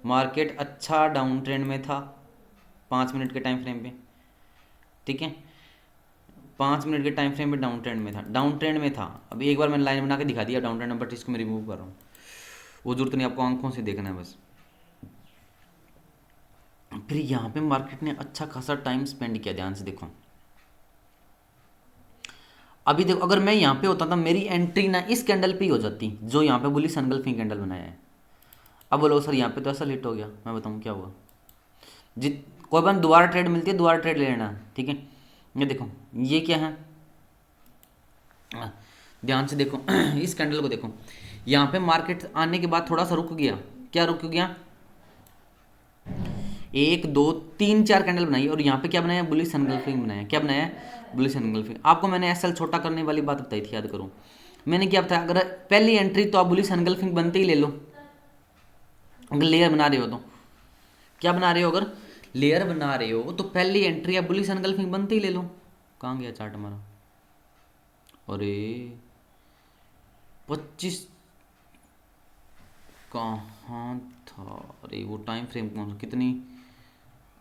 मार्केट अच्छा डाउन ट्रेंड में था 5 मिनट के टाइम फ्रेम पे, ठीक है, 5 मिनट के टाइम फ्रेम पे डाउन ट्रेंड में था, डाउन ट्रेंड में था। अभी एक बार मैंने लाइन बना के दिखा दिया डाउन ट्रेंड में, बट इसको मैं रिमूव कर रहा हूँ, वो जरूरत नहीं, आपको आंखों से देखना है बस। फिर यहाँ पे मार्केट ने अच्छा खासा टाइम स्पेंड किया, ध्यान से देखो। अभी देखो अगर मैं यहाँ पे होता था, मेरी एंट्री ना इस कैंडल पे ही हो जाती जो यहाँ पे बुलिश एनगल्फिंग कैंडल बनाया है। अब बोलो सर यहाँ पे तो ऐसा लिट हो गया, मैं बताऊँ क्या हुआ, जित कोई बार दोबारा ट्रेड मिलती है, दोबारा ट्रेड ले लेना, ठीक है। ये देखो ये क्या है, ध्यान से देखो इस कैंडल को देखो, यहाँ पे मार्केट आने के बाद थोड़ा सा रुक गया, क्या रुक गया, एक दो तीन चार कैंडल बनाई और यहाँ पे क्या बनाया, बुलिश एनगल्फिंग बनाया, क्या बनाया, बुलिश एनगल्फिंग। आपको मैंने एसएल छोटा करने वाली बात बताई थी, याद करो मैंने क्या बताया, अगर पहली एंट्री तो आप बुलिश एनगल्फिंग बनते ही ले लो, अगर लेयर बना रहे हो तो, क्या बना रहे हो, अगर लेयर बना रहे हो तो पहली एंट्री आप बुलिश एनगल्फिंग बनते ही ले लो। कहाँ गया चार्ट हमारा, अरे 25 कहाँ था, अरे वो टाइम फ्रेम कौन सा, कितनी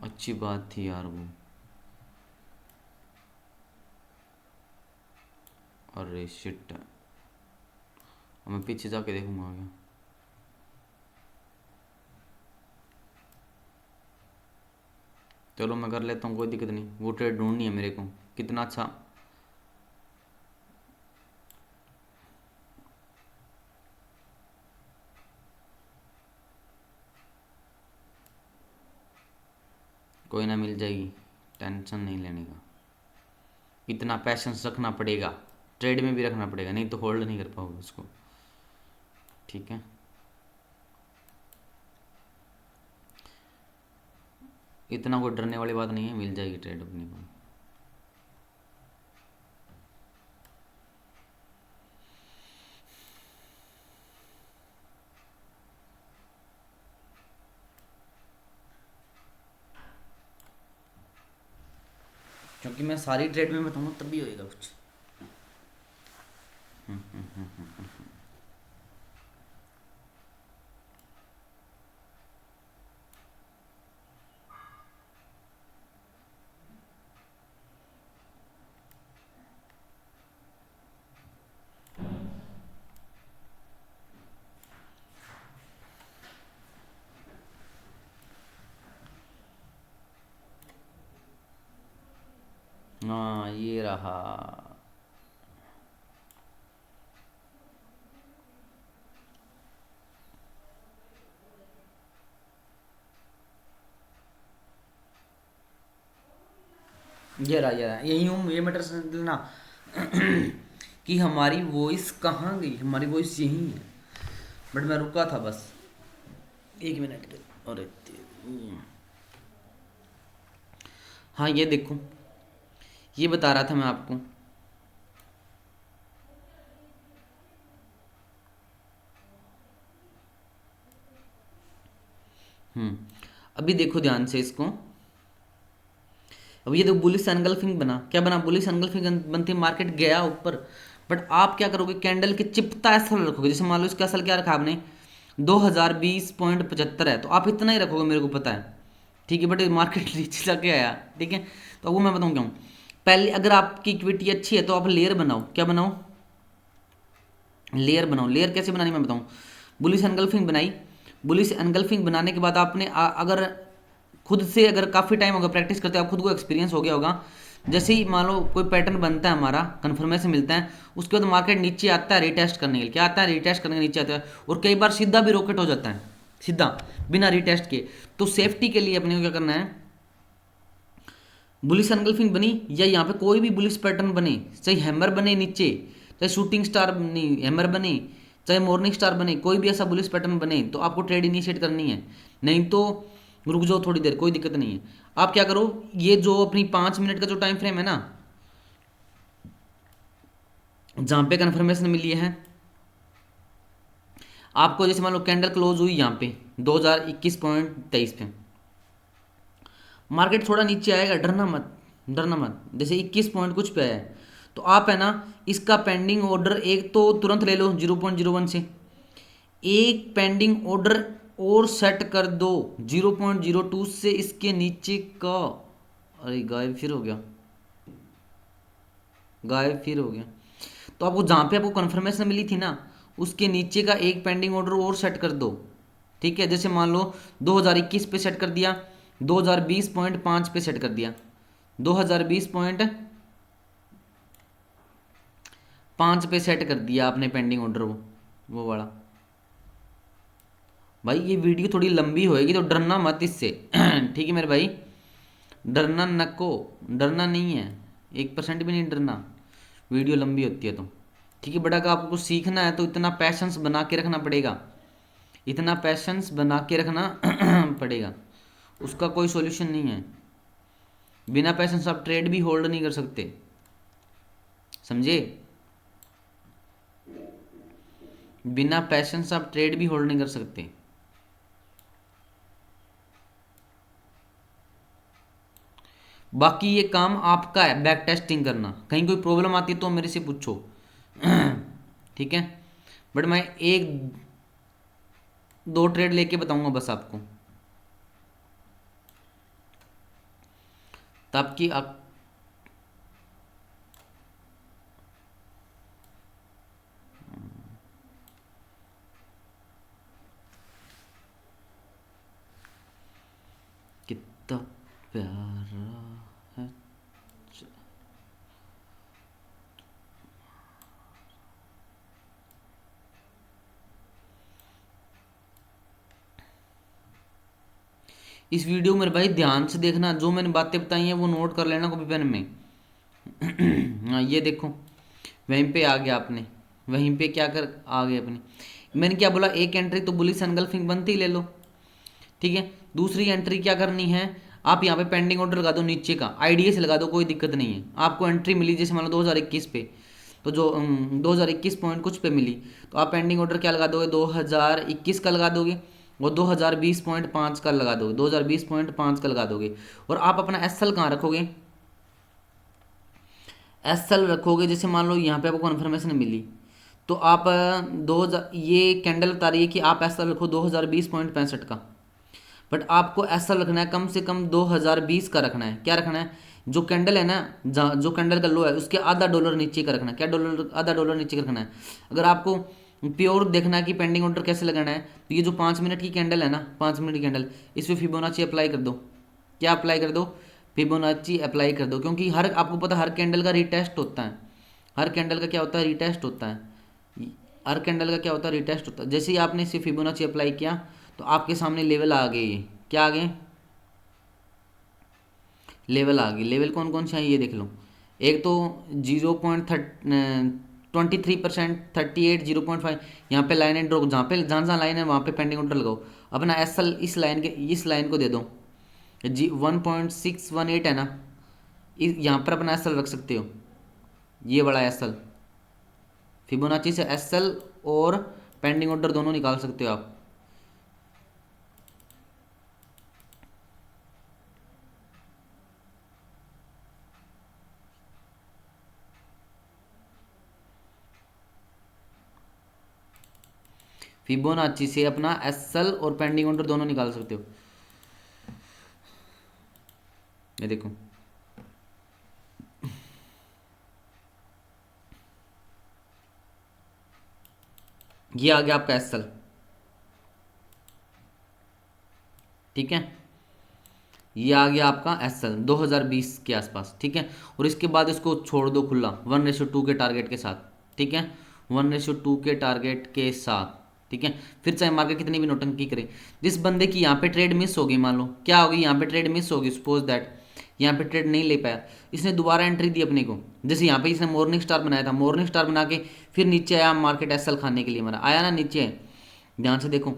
अच्छी बात थी यार वो, अरे शिट, मैं पीछे जाके देखूंगा आगे। चलो मैं कर लेता हूँ, कोई दिक्कत नहीं, वो ट्रेड ढूंढनी है मेरे को, कितना अच्छा, कोई ना मिल जाएगी, टेंशन नहीं लेने का, इतना पैशंस रखना पड़ेगा, ट्रेड में भी रखना पड़ेगा, नहीं तो होल्ड नहीं कर पाओगे उसको, ठीक है। इतना कोई डरने वाली बात नहीं है, मिल जाएगी ट्रेड अपने को। क्योंकि मैं सारी ट्रेड में बताऊंगा तभी होएगा कुछ। हाँ ये रहा, ये रहा यही हूँ, ये मैटर समझना कि हमारी वॉइस कहाँ गई, हमारी वॉइस यही है, बट मैं रुका था बस 1 मिनट, और हाँ ये देखो, ये बता रहा था मैं आपको, अभी देखो ध्यान से इसको, अब ये देखो बुलिश एनगल्फिंग बना, क्या बना, बुलिश एनगल्फिंग बनती, मार्केट गया ऊपर, बट आप क्या करोगे, कैंडल की चिपता ऐसा रखोगे, जैसे मान लो इसका असल क्या रखा आपने 2020.75 है, तो आप इतना ही रखोगे, मेरे को पता है, ठीक है, बट मार्केट नीचे जाके आया, ठीक है, तो वो मैं बताऊँ क्या हूँ, पहले अगर आपकी इक्विटी अच्छी है तो आप लेयर बनाओ, क्या बनाओ, लेयर बनाओ, लेयर कैसे बनानी मैं बताऊँ, बुलिश एनगल्फिंग बनाई, बुलिश एनगल्फिंग बनाने के बाद आपने अगर खुद से, अगर काफ़ी टाइम होगा प्रैक्टिस करते, आप खुद को एक्सपीरियंस हो गया होगा, जैसे ही मान लो कोई पैटर्न बनता है हमारा, कन्फर्मेशन मिलता है, उसके बाद मार्केट नीचे आता है रिटेस्ट करने के लिए, क्या आता है, रिटेस्ट करने के नीचे आता है, और कई बार सीधा भी रॉकेट हो जाता है, सीधा बिना रिटेस्ट के, तो सेफ्टी के लिए अपने को क्या करना है, बुलिश एनगल्फिंग बनी या यहाँ पे कोई भी बुलिश पैटर्न बने, चाहे हैमर बने नीचे, चाहे शूटिंग स्टार नहीं हैमर बने, चाहे मॉर्निंग स्टार बने, कोई भी ऐसा बुलिश पैटर्न बने, तो आपको ट्रेड इनिशिएट करनी है, नहीं तो रुक जाओ थोड़ी देर, कोई दिक्कत नहीं है। आप क्या करो, ये जो अपनी 5 मिनट का जो टाइम फ्रेम है ना, जहाँ पे कन्फर्मेशन मिली है आपको, जैसे मान लो कैंडल क्लोज हुई यहाँ पे 2021.23 पे, मार्केट थोड़ा नीचे आएगा, डरना मत, डरना मत, जैसे 21 पॉइंट कुछ पे है, तो आप है ना इसका पेंडिंग ऑर्डर एक तो तुरंत ले लो 0.01 से, एक पेंडिंग ऑर्डर और सेट कर दो 0.02 से इसके नीचे का, अरे गायब फिर हो गया, गायब फिर हो गया, तो आपको जहाँ पे आपको कन्फर्मेशन मिली थी ना, उसके नीचे का एक पेंडिंग ऑर्डर और सेट कर दो, ठीक है, जैसे मान लो 2021 पे सेट कर दिया, 2020.5 पे सेट कर दिया, 2020.5 पे सेट कर दिया आपने पेंडिंग ऑर्डर, वो वाला, भाई ये वीडियो थोड़ी लंबी होएगी तो डरना मत इससे ठीक है मेरे भाई, डरना नको, डरना नहीं है, 1% भी नहीं डरना, वीडियो लंबी होती है तो। ठीक है बेटा, का आपको कुछ सीखना है तो इतना पैशंस बना के रखना पड़ेगा, इतना पैशंस बना के रखना पड़ेगा, उसका कोई सॉल्यूशन नहीं है। बिना पैशंस आप ट्रेड भी होल्ड नहीं कर सकते, समझे? बिना पैशंस आप ट्रेड भी होल्ड नहीं कर सकते। बाकी ये काम आपका है, बैक टेस्टिंग करना, कहीं कोई प्रॉब्लम आती है तो मेरे से पूछो ठीक है, बट मैं एक दो ट्रेड लेके बताऊंगा बस आपको, तब कि आप कितना प्यारा है। इस वीडियो में मेरे भाई ध्यान से देखना, जो मैंने बातें बताई हैं वो नोट कर लेना कॉपी पेन में हाँ ये देखो, वहीं पे आ गया आपने, वहीं पे क्या कर आ गए अपनी, मैंने क्या बोला, एक एंट्री तो बुलिश एनगल्फिंग बनती ही ले लो, ठीक है। दूसरी एंट्री क्या करनी है, आप यहाँ पे पेंडिंग ऑर्डर लगा दो नीचे का, आईडीए से लगा दो, कोई दिक्कत नहीं है। आपको एंट्री मिली जैसे मान लो 2021 पे, तो जो 2021 पॉइंट कुछ पे मिली, तो आप पेंडिंग ऑर्डर क्या लगा दोगे, 2021 का लगा दोगे, और 2020.5 का लगा दोगे, 2020.5 का लगा दोगे। और आप अपना एसएल कहाँ रखोगे, एसएल रखोगे, जैसे मान लो यहाँ पे आपको कन्फर्मेशन मिली, तो आप 2000 ये कैंडल बता रही है कि आप एसएल रखो 2020.65 का, बट आपको ऐसा रखना है कम से कम 2020 का रखना है। क्या रखना है, जो कैंडल है ना, जो कैंडल का लो है उसके आधा डॉलर नीचे का रखना है। क्या डॉलर, आधा डॉलर नीचे का रखना है। अगर आपको प्योर देखना है कि पेंडिंग ऑर्डर कैसे लगाना है, तो ये जो 5 मिनट की कैंडल है ना, 5 मिनट की कैंडल, इसमें फिबोनाची अप्लाई कर दो। क्या अप्लाई कर दो, फिबोनाची अप्लाई कर दो, क्योंकि हर आपको पता हर कैंडल का रिटेस्ट होता है, हर कैंडल का क्या होता है, रिटेस्ट होता है, हर कैंडल का क्या होता है, रिटेस्ट होता है। जैसे ही आपने इसे फिबोनाची अप्लाई किया तो आपके सामने लेवल आ गए, ये क्या आ गए, लेवल आ गई। लेवल कौन कौन से हैं ये देख लो, एक तो 0.23%, 38, 0.5, यहाँ पे लाइन एंड ड्रॉप, जहाँ पे जहाँ जहाँ लाइन है वहाँ पे पेंडिंग ऑर्डर लगाओ। अपना एस एल इस लाइन को दे दो, जी 1.618 है ना, यहाँ पर अपना एस एल रख सकते हो, ये बड़ा एस एल, फिबोनाची से एस एल और पेंडिंग ऑर्डर दोनों निकाल सकते हो आप। फिबोनाची से अपना एसएल और पेंडिंग ऑर्डर दोनों निकाल सकते हो। ये देखो, ये आ गया आपका एसएल, ठीक है, ये आ गया आपका एसएल 2020 के आसपास, ठीक है। और इसके बाद इसको छोड़ दो खुला 1:2 के टारगेट के साथ, ठीक है, 1:2 के टारगेट के साथ, ठीक है। फिर चाहे मार्केट कितनी भी नौटंकी करे, जिस बंदे की यहाँ पे ट्रेड मिस होगी, मान लो क्या होगी, यहाँ पे ट्रेड मिस होगी, सपोज दैट यहाँ पे ट्रेड नहीं ले पाया, इसने दोबारा एंट्री दी अपने को, जैसे यहाँ पे इसने मॉर्निंग स्टार बनाया था, मॉर्निंग स्टार बना के फिर नीचे आया, मार्केट एसएल खाने के लिए मरा, आया ना नीचे, ध्यान से देखो,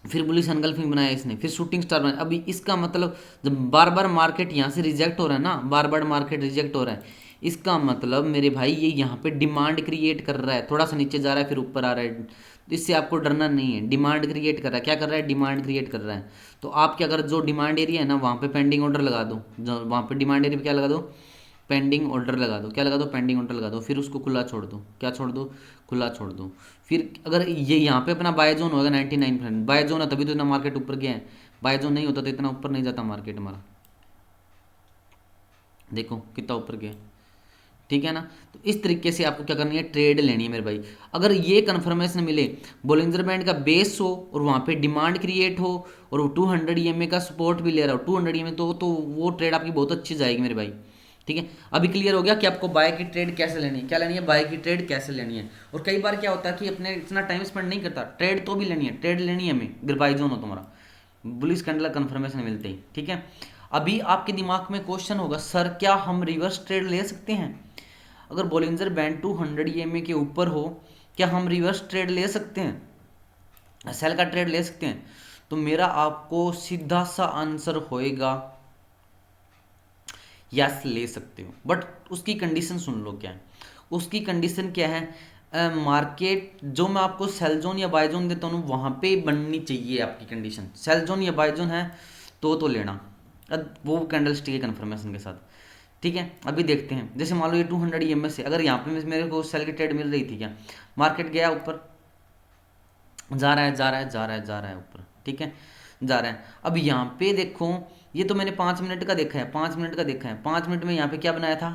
फिर बुलिश एनगल्फिंग बनाया इसने, फिर शूटिंग स्टार बनाया। अभी इसका मतलब जब बार बार मार्केट यहाँ से रिजेक्ट हो रहा है ना, बार बार मार्केट रिजेक्ट हो रहा है, इसका मतलब मेरे भाई ये यहाँ पे डिमांड क्रिएट कर रहा है, थोड़ा सा नीचे जा रहा है फिर ऊपर आ रहा है, तो इससे आपको डरना नहीं है, डिमांड क्रिएट कर रहा है। क्या कर रहा है, डिमांड क्रिएट कर रहा है। तो आप क्या कर, जो डिमांड एरिया है ना वहाँ पे पेंडिंग ऑर्डर लगा दो, जो वहाँ पे डिमांड एरिया पे क्या लगा दो, पेंडिंग ऑर्डर लगा दो। क्या लगा दो, पेंडिंग ऑर्डर लगा दो, फिर उसको खुला छोड़ दो। क्या छोड़ दो, खुला छोड़ दो। फिर अगर ये यहाँ पे अपना बाय जोन होगा 99%, बाय जोन है तभी तो इतना मार्केट ऊपर गया है, बाय जोन नहीं होता तो इतना ऊपर नहीं जाता मार्केट हमारा, देखो कितना ऊपर गया, ठीक है ना। तो इस तरीके से आपको क्या करनी है, ट्रेड लेनी है मेरे भाई। अगर ये कन्फर्मेशन मिले, बोलिंजर बैंड का बेस हो और वहाँ पे डिमांड क्रिएट हो और वो 200 EMA का सपोर्ट भी ले रहा हो, 200 EMA, तो वो ट्रेड आपकी बहुत अच्छी जाएगी मेरे भाई, ठीक है, अभी क्लियर हो गया कि आपको बाय की ट्रेड कैसे लेनी है, क्या लेनी है, बाय की ट्रेड कैसे लेनी है। और कई बार क्या होता है कि अपने इतना टाइम स्पेंड नहीं करता, ट्रेड तो भी लेनी है, ट्रेड लेनी है हमें, अगर बाय जोन हो तुम्हारा, बुलिश कैंडल कंफर्मेशन मिलते ही। ठीक है, अभी आपके दिमाग में क्वेश्चन होगा, सर क्या हम रिवर्स ट्रेड ले सकते हैं? अगर बॉलिंजर बैंड 200 EMA के ऊपर हो, क्या हम रिवर्स ट्रेड ले सकते हैं, सेल का ट्रेड ले सकते हैं? तो मेरा आपको सीधा सा आंसर होएगा यस, ले सकते हो, बट उसकी कंडीशन सुन लो क्या है। उसकी कंडीशन क्या है, मार्केट जो मैं आपको सेल जोन या बाय जोन देता हूँ वहाँ पे बननी चाहिए आपकी कंडीशन। सेल जोन या बाय जोन है तो लेना, अब वो कैंडल स्टिक है कन्फर्मेशन के साथ। ठीक है, अभी देखते हैं, जैसे मान लो ये 200 EMA से अगर यहाँ पे मेरे को सेल की ट्रेड मिल रही थी, क्या मार्केट गया ऊपर, जा रहा है जा रहा है जा रहा है जा रहा है ऊपर, ठीक है, जा रहा है। अब यहाँ पे देखो, ये तो मैंने 5 मिनट का देखा है, 5 मिनट का देखा है, 5 मिनट में यहाँ पे क्या बनाया था,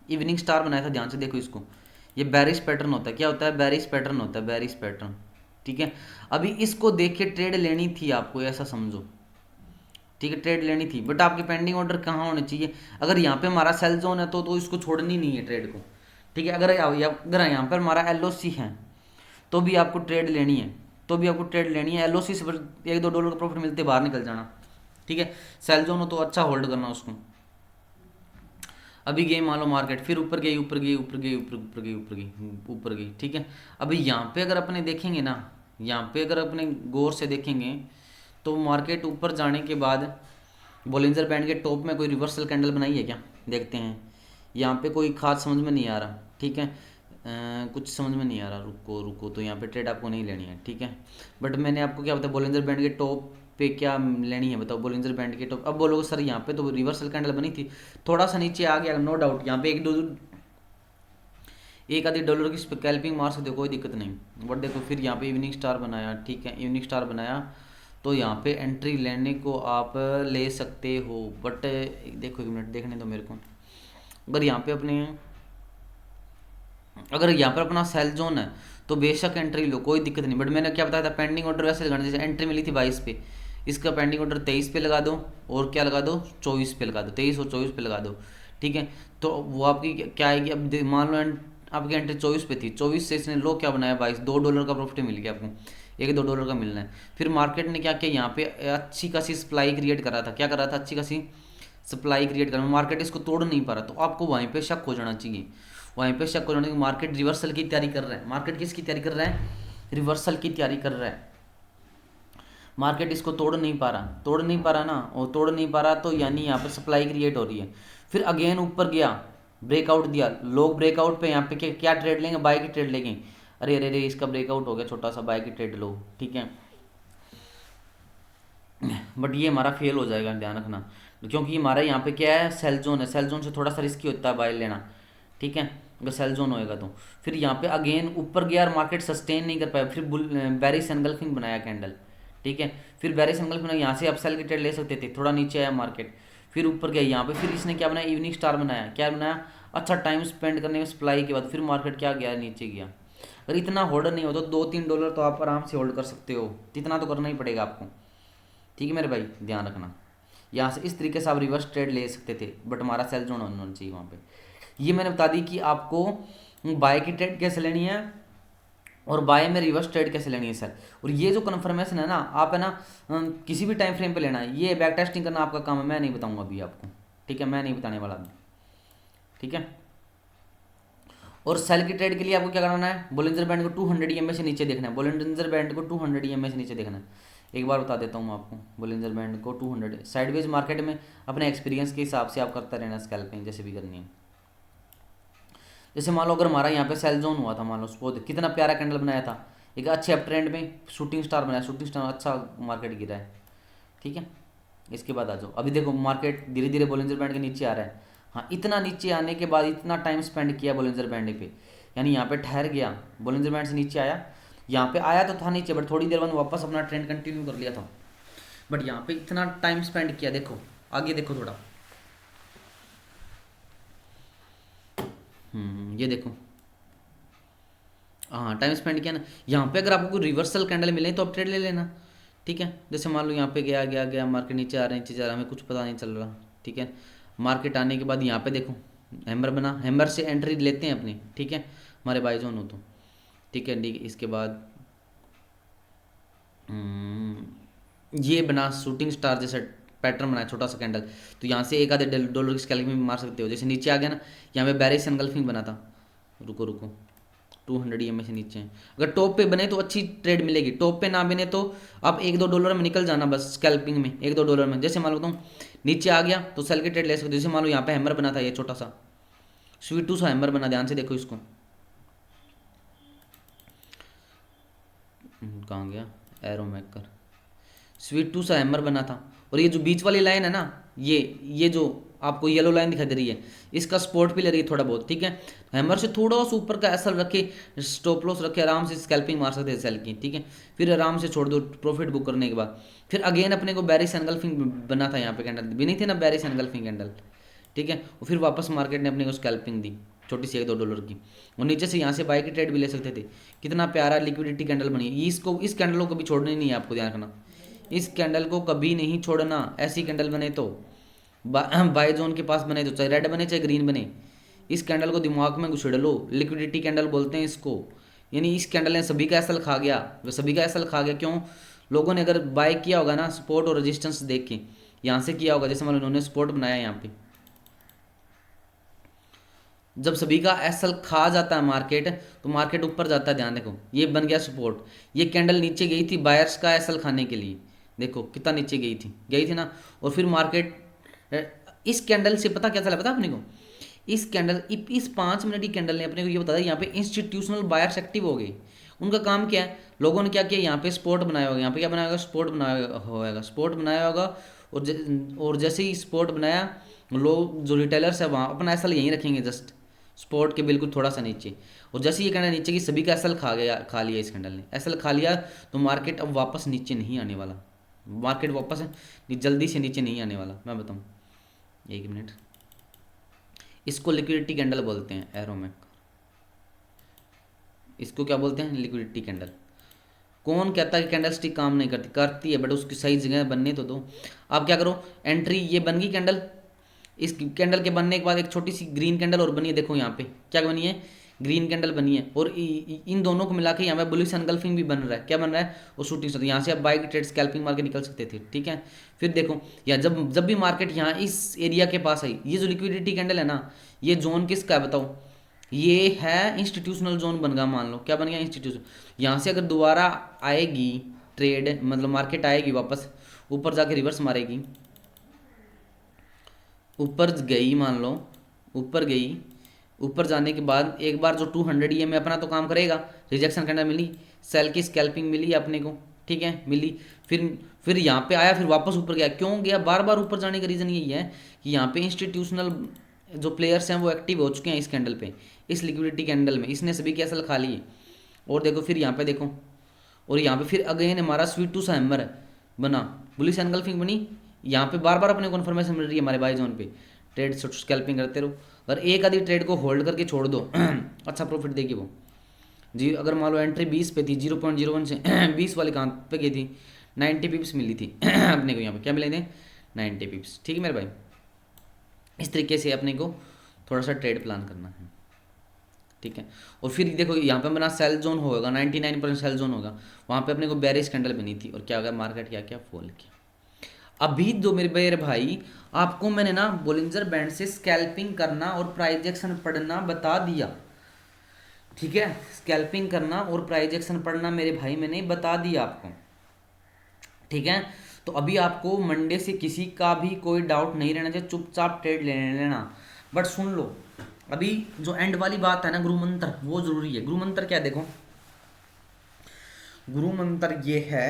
इवनिंग स्टार बनाया था, ध्यान से देखो इसको, ये बैरिश पैटर्न होता है, क्या होता है, बैरिश पैटर्न होता है, बैरिश पैटर्न। ठीक है, अभी इसको देख के ट्रेड लेनी थी आपको, ऐसा समझो। ठीक है, ट्रेड लेनी थी, बट आपके पेंडिंग ऑर्डर कहाँ होने चाहिए, अगर यहाँ पे हमारा सेल जोन है तो इसको छोड़नी नहीं है ट्रेड को। ठीक है, अगर यहाँ पर हमारा LOC है तो भी आपको ट्रेड लेनी है, तो भी आपको ट्रेड लेनी है, LOC से $1-2 का प्रॉफिट मिलते बाहर निकल जाना। ठीक है, सेल जोन हो तो अच्छा होल्ड करना उसको। अभी गई मान लो मार्केट, फिर ऊपर गई ऊपर गई ऊपर गई ऊपर ऊपर गई ऊपर गई ऊपर गई। ठीक है, अभी यहाँ पे अगर अपने देखेंगे ना, यहाँ पे अगर अपने गौर से देखेंगे तो मार्केट ऊपर जाने के बाद बॉलिंजर बैंड के टॉप में कोई रिवर्सल कैंडल बनाई है क्या, देखते हैं। यहाँ पे कोई खास समझ में नहीं आ रहा। ठीक है, कुछ समझ में नहीं आ रहा, रुको रुको, तो यहाँ पे ट्रेड आपको नहीं लेनी है। ठीक है, बट मैंने आपको क्या बताया, बॉलिंजर बैंड के टॉप पे क्या लेनी है बताओ, बॉलिंजर बैंड के टॉप। अब बोलोगे सर यहाँ पे तो रिवर्सल कैंडल बनी थी, थोड़ा सा नीचे आ गया, नो डाउट, यहाँ पे एक आधी डॉलर की स्कैल्पिंग मार सकते हो, कोई दिक्कत नहीं। बट देखो फिर यहाँ पे इवनिंग स्टार बनाया, ठीक है, इवनिंग स्टार बनाया तो यहाँ पे एंट्री लेने को आप ले सकते हो, बट देखो 1 मिनट देखने दो मेरे को। अगर यहाँ पर अपना सेल जोन है तो बेशक एंट्री लो, कोई दिक्कत नहीं। बट मैंने क्या बताया था, पेंडिंग ऑर्डर वैसे लगाना, जैसे एंट्री मिली थी 22 पे, इसका पेंडिंग ऑर्डर 23 पे लगा दो, और क्या लगा दो, 24 पे लगा दो, 23 और 24 पे लगा दो। ठीक है, तो वो आपकी क्या आएगी, अब मान लो आपकी एंट्री 24 पे थी, 24 से इसने लो क्या बनाया, 22, $2 का प्रॉफिट मिल गया आपको, $1-2 का मिलना है। फिर मार्केट ने क्या किया, यहाँ पे अच्छी खासी सप्लाई क्रिएट करा था, क्या करा था, अच्छी खासी सप्लाई क्रिएट करा, मार्केट इसको तोड़ नहीं पा रहा, तो आपको वहीं पे शक हो जाना चाहिए, वहीं पे शक हो जाना चाहिए। मार्केट रिवर्सल की तैयारी कर रहा है, मार्केट किसकी तैयारी कर रहा है, रिवर्सल की तैयारी कर रहा है। मार्केट इसको तोड़ नहीं पा रहा, तोड़ नहीं पा रहा ना, और तोड़ नहीं पा रहा तो यानी यहाँ पे सप्लाई क्रिएट हो रही है। फिर अगेन ऊपर गया, ब्रेकआउट दिया, लोग ब्रेकआउट पे यहाँ पे क्या ट्रेड लेंगे, बाय की ट्रेड लेंगे। अरे अरे अरे, इसका ब्रेकआउट हो गया, छोटा सा, बाय की ट्रेड लो। ठीक है, बट ये हमारा फेल हो जाएगा, ध्यान रखना, क्योंकि हमारा यहाँ पे क्या है, सेल जोन है, सेल जोन से थोड़ा सा रिस्की होता है बाय लेना। ठीक है, अगर सेल जोन होएगा तो फिर यहाँ पे अगेन ऊपर गया और मार्केट सस्टेन नहीं कर पाया, फिर बेरिश एनगल्फिंग बनाया कैंडल। ठीक है, फिर बेरिश एनगल्फिंग, यहाँ से अपसेल की ट्रेड ले सकते थे, थोड़ा नीचे आया मार्केट, फिर ऊपर गया यहाँ पे, फिर इसने क्या बनाया, इवनिंग स्टार बनाया, क्या बनाया, अच्छा टाइम स्पेंड करने में सप्लाई के बाद फिर मार्केट क्या गया, नीचे गया। अगर इतना होल्ड नहीं हो तो $2-3 तो आप आराम से होल्ड कर सकते हो, इतना तो करना ही पड़ेगा आपको। ठीक है मेरे भाई, ध्यान रखना, यहाँ से इस तरीके से आप रिवर्स ट्रेड ले सकते थे, बट हमारा सेल जोन होना चाहिए वहाँ पे। ये मैंने बता दी कि आपको बाय की ट्रेड कैसे लेनी है और बाय में रिवर्स ट्रेड कैसे लेनी है सर। और ये जो कन्फर्मेशन है ना, आप है ना किसी भी टाइम फ्रेम पे लेना है, ये बैक टेस्टिंग करना आपका काम है, मैं नहीं बताऊंगा अभी आपको। ठीक है, मैं नहीं बताने वाला अभी। ठीक है, और सेल की ट्रेड के लिए आपको क्या करना है, बॉलिंजर बैंड को 200 EMA से नीचे देखना है, बॉलिंजर बैंड को 200 EMA से नीचे देखना है। एक बार बता देता हूँ मैं आपको, बॉलिंजर बैंड को 200 साइडवेज मार्केट में अपने एक्सपीरियंस के हिसाब से आप करता रहना, स्कैल्पिंग जैसे भी करनी है। जैसे मान लो अगर हमारा यहाँ पे सेल जोन हुआ था, मान लो सपोज कितना प्यारा कैंडल बनाया था, एक अच्छे अप ट्रेंड में शूटिंग स्टार बनाया, शूटिंग स्टार अच्छा मार्केट गिरा है। ठीक है, इसके बाद आ जाओ, अभी देखो मार्केट धीरे धीरे बॉलिंजर बैंड के नीचे आ रहा है। हाँ, इतना नीचे आने के बाद इतना टाइम स्पेंड किया बॉलिंजर बैंड पे, यानी यहाँ पे ठहर गया, बॉलिंजर बैंड से नीचे आया, यहाँ पे आया तो था नीचे, बट थोड़ी देर बाद वापस अपना ट्रेंड कंटिन्यू कर लिया था। बट यहाँ पे इतना टाइम स्पेंड किया, देखो आगे देखो थोड़ा, ये देखो, हाँ टाइम स्पेंड किया ना। यहाँ पे अगर आपको कोई रिवर्सल कैंडल मिले तो आप ट्रेड ले लेना। ठीक है, जैसे मान लो यहाँ पे गया गया गया, मार्केट नीचे आ रहा है, नीचे जा रहा है, हमें कुछ पता नहीं चल रहा। ठीक है, मार्केट आने के बाद यहाँ पे देखो, हैमर बना, हैमर से एंट्री लेते हैं अपनी, ठीक है, हमारे बाई जोन हो तो, ठीक है। इसके बाद ये बना शूटिंग स्टार जैसा पैटर्न बनाया, छोटा सा कैंडल, तो यहाँ से एक आधे डॉलर की स्कैल्पिंग भी मार सकते हो। जैसे नीचे आ गया ना, यहाँ पे बैरिस एनगल्फिंग बना था, रुको रुको 200 EMA से नीचे हैं। अगर टॉप पे बने तो अच्छी ट्रेड मिलेगी, टॉप पे ना बने तो आप $1-2 में निकल जाना बस स्कैल्पिंग में, $1-2 में। जैसे मान लो तुम नीचे आ गया तो सेल की ट्रेड ले सकते हो। जैसे मान लो यहाँ पे हैमर बना था, ये छोटा सा स्वीट टू सा हैमर बना, ध्यान से देखो इसको, कहाँ गया एरो मेकर, स्वीट टू सा हैमर बना था। और ये जो बीच वाली लाइन है ना, ये जो आपको येलो लाइन दिखाई दे रही है, इसका सपोर्ट भी ले रही है थोड़ा बहुत, ठीक है। हैमर से थोड़ा सा ऊपर का एसएल रखे, स्टॉप लॉस रखे, आराम से स्कैल्पिंग मार सकते हैं सेल की, ठीक है। फिर आराम से छोड़ दो प्रॉफिट बुक करने के बाद। फिर अगेन अपने को बैरिस एनगल्फिंग बना था, यहाँ पे कैंडल बनी थी ना बैरिस एनगल्फिंग कैंडल, ठीक है। और फिर वापस मार्केट ने अपने को स्कैल्पिंग दी छोटी सी $1-2 की, और नीचे से यहाँ से बाई की ट्रेड भी ले सकते थे। कितना प्यारा लिक्विडिटी कैंडल बनी है। इस कैंडल को कभी छोड़नी नहीं है, आपको ध्यान रखना, इस कैंडल को कभी नहीं छोड़ना। ऐसी कैंडल बने तो बाय जोन के पास बने तो, चाहे रेड बने चाहे ग्रीन बने, इस कैंडल को दिमाग में घुसेड़ लो। लिक्विडिटी कैंडल बोलते हैं इसको, यानी इस कैंडल ने सभी का एसल खा गया, वो सभी का एसल खा गया। क्यों? लोगों ने अगर बाय किया होगा ना सपोर्ट और रेजिस्टेंस देख के, यहाँ से किया होगा, जैसे मान लो उन्होंने सपोर्ट बनाया यहाँ पे, जब सभी का एसल खा जाता है मार्केट, तो मार्केट ऊपर जाता है। ध्यान देखो, ये बन गया सपोर्ट, ये कैंडल नीचे गई थी बायर्स का एसल खाने के लिए, देखो कितना नीचे गई थी ना। और फिर मार्केट इस कैंडल से पता क्या चला, पता अपने को, इस कैंडल, इस 5 मिनट की कैंडल ने अपने को ये बताया यहाँ पे इंस्टीट्यूशनल बायर्स एक्टिव हो गए। उनका काम क्या है, लोगों ने क्या किया, यहाँ पे स्पोर्ट बनाया होगा, यहाँ पे क्या बनाया होगा, स्पोर्ट बनाया होगा। और जैसे ही स्पोर्ट बनाया, लोग जो रिटेलर्स है वहाँ अपना एसल यहीं रखेंगे, जस्ट स्पोर्ट के बिल्कुल थोड़ा सा नीचे। और जैसे ये कैंडल नीचे की, सभी का एसल खा लिया इस कैंडल ने, एसल खा लिया, तो मार्केट अब वापस नीचे नहीं आने वाला, मार्केट वापस जल्दी से नीचे नहीं आने वाला। मैं बताऊँ, 1 मिनट, इसको लिक्विडिटी कैंडल बोलते हैं, एरोमैक, इसको क्या बोलते हैं, लिक्विडिटी कैंडल। कौन कहता है कि कैंडल स्टिक काम नहीं करती, करती है, बट उसकी सही जगह बनने तो दो। आप क्या करो, एंट्री ये बन गई कैंडल, इस कैंडल के बनने के बाद एक छोटी सी ग्रीन कैंडल और बनी है, देखो यहाँ पे क्या बनी है, ग्रीन कैंडल बनी है। और इन दोनों को मिला के यहाँ पे बुलिश एनगल्फिंग भी बन रहा है, क्या बन रहा है, और शूटिंग स्टार। यहाँ से आप बाई की ट्रेड स्कैल्पिंग मार के निकल सकते थे, ठीक है। फिर देखो, या जब भी मार्केट यहाँ इस एरिया के पास आई, ये जो लिक्विडिटी कैंडल है ना, ये जोन किसका है बताओ, ये है इंस्टीट्यूशनल जोन बन गया, मान लो क्या बन गया, इंस्टीट्यूशन। यहाँ से अगर दोबारा आएगी ट्रेड, मतलब मार्केट आएगी वापस ऊपर जाके रिवर्स मारेगी, ऊपर गई, मान लो ऊपर गई, ऊपर जाने के बाद एक बार जो 200 EMA अपना तो काम करेगा, रिजेक्शन कैंडल मिली, सेल की स्कैल्पिंग मिली अपने को, ठीक है, मिली। फिर यहाँ पे आया, फिर वापस ऊपर गया। क्यों गया, बार बार ऊपर जाने का रीज़न यही है कि यहाँ पे इंस्टीट्यूशनल जो प्लेयर्स हैं वो एक्टिव हो चुके हैं इस कैंडल पे, इस लिक्विडिटी कैंडल में, इसने सभी की असल खा ली है। और देखो फिर यहाँ पे देखो, और यहाँ पे फिर अगेन हमारा स्वीट टू सा हैमर बना, बुलिश एनगल्फिंग बनी, यहाँ पे बार बार अपने को इन्फॉर्मेशन मिल रही है हमारे बाई जोन पे, ट्रेड स्कैल्पिंग करते रहो। और एक आधी ट्रेड को होल्ड करके छोड़ दो अच्छा प्रॉफिट देगी वो जी। अगर मान लो एंट्री 20 पे थी, 0.01 से 20 वाली कहाँ पे गई थी, 90 पिप्स मिली थी अपने को, यहाँ पे क्या मिले थे, 90 पिप्स, ठीक है मेरे भाई। इस तरीके से अपने को थोड़ा सा ट्रेड प्लान करना है, ठीक है। और फिर देखो यहाँ पे बना सेल जोन होगा, 99% सेल जोन होगा, वहाँ पे अपने को बेरिश कैंडल बनी थी, और क्या होगा, मार्केट क्या क्या फॉल किया। अभी जो मेरे भाई आपको मैंने ना बोलिंजर बैंड से स्कैल्पिंग करना और प्राइस एक्शन पढ़ना बता दिया, ठीक है। स्कैल्पिंग करना और प्राइस एक्शन पढ़ना मेरे भाई मैंने बता दिया आपको, ठीक है। तो अभी आपको मंडे से किसी का भी कोई डाउट नहीं रहना चाहिए, चुपचाप ट्रेड ले लेना। बट सुन लो, अभी जो एंड वाली बात है ना, गुरु मंत्र, वो जरूरी है। गुरु मंत्र क्या है, देखो गुरु मंत्र ये है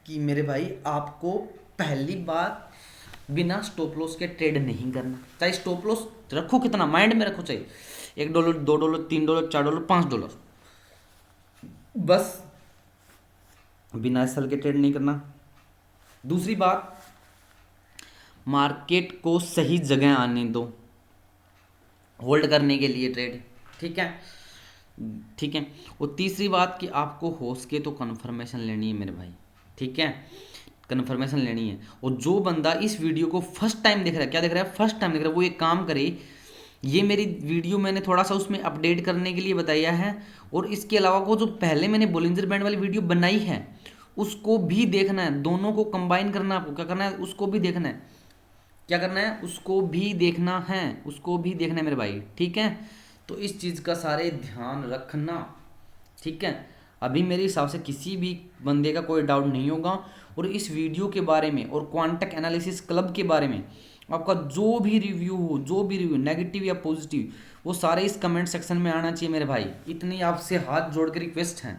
कि मेरे भाई आपको पहली बात बिना स्टॉप लॉस के ट्रेड नहीं करना। चाहे स्टॉप लॉस रखो कितना, माइंड में रखो, चाहे $1, $2, $3, $4, $5, बस बिना एसएल के ट्रेड नहीं करना। दूसरी बात, मार्केट को सही जगह आने दो होल्ड करने के लिए ट्रेड, ठीक है, ठीक है। और तीसरी बात कि आपको हो सके तो कन्फर्मेशन लेनी है मेरे भाई, ठीक है, कन्फर्मेशन लेनी है। और जो बंदा इस वीडियो को फर्स्ट टाइम देख रहा है, क्या देख रहा है, फर्स्ट टाइम देख रहा है, वो एक काम करे, ये मेरी वीडियो मैंने थोड़ा सा उसमें अपडेट करने के लिए बताया है। और इसके अलावा को जो पहले मैंने बोलिंजर बैंड वाली वीडियो बनाई है उसको भी देखना है, दोनों को कंबाइन करना, आपको क्या करना है, उसको भी देखना है, क्या करना है, उसको भी देखना है, उसको भी देखना है मेरे भाई, ठीक है। तो इस चीज़ का सारे ध्यान रखना, ठीक है। अभी मेरे हिसाब से किसी भी बंदे का कोई डाउट नहीं होगा। और इस वीडियो के बारे में और क्वांटक एनालिसिस क्लब के बारे में आपका जो भी रिव्यू हो, जो भी रिव्यू नेगेटिव या पॉजिटिव, वो सारे इस कमेंट सेक्शन में आना चाहिए मेरे भाई। इतनी आपसे हाथ जोड़ के रिक्वेस्ट है,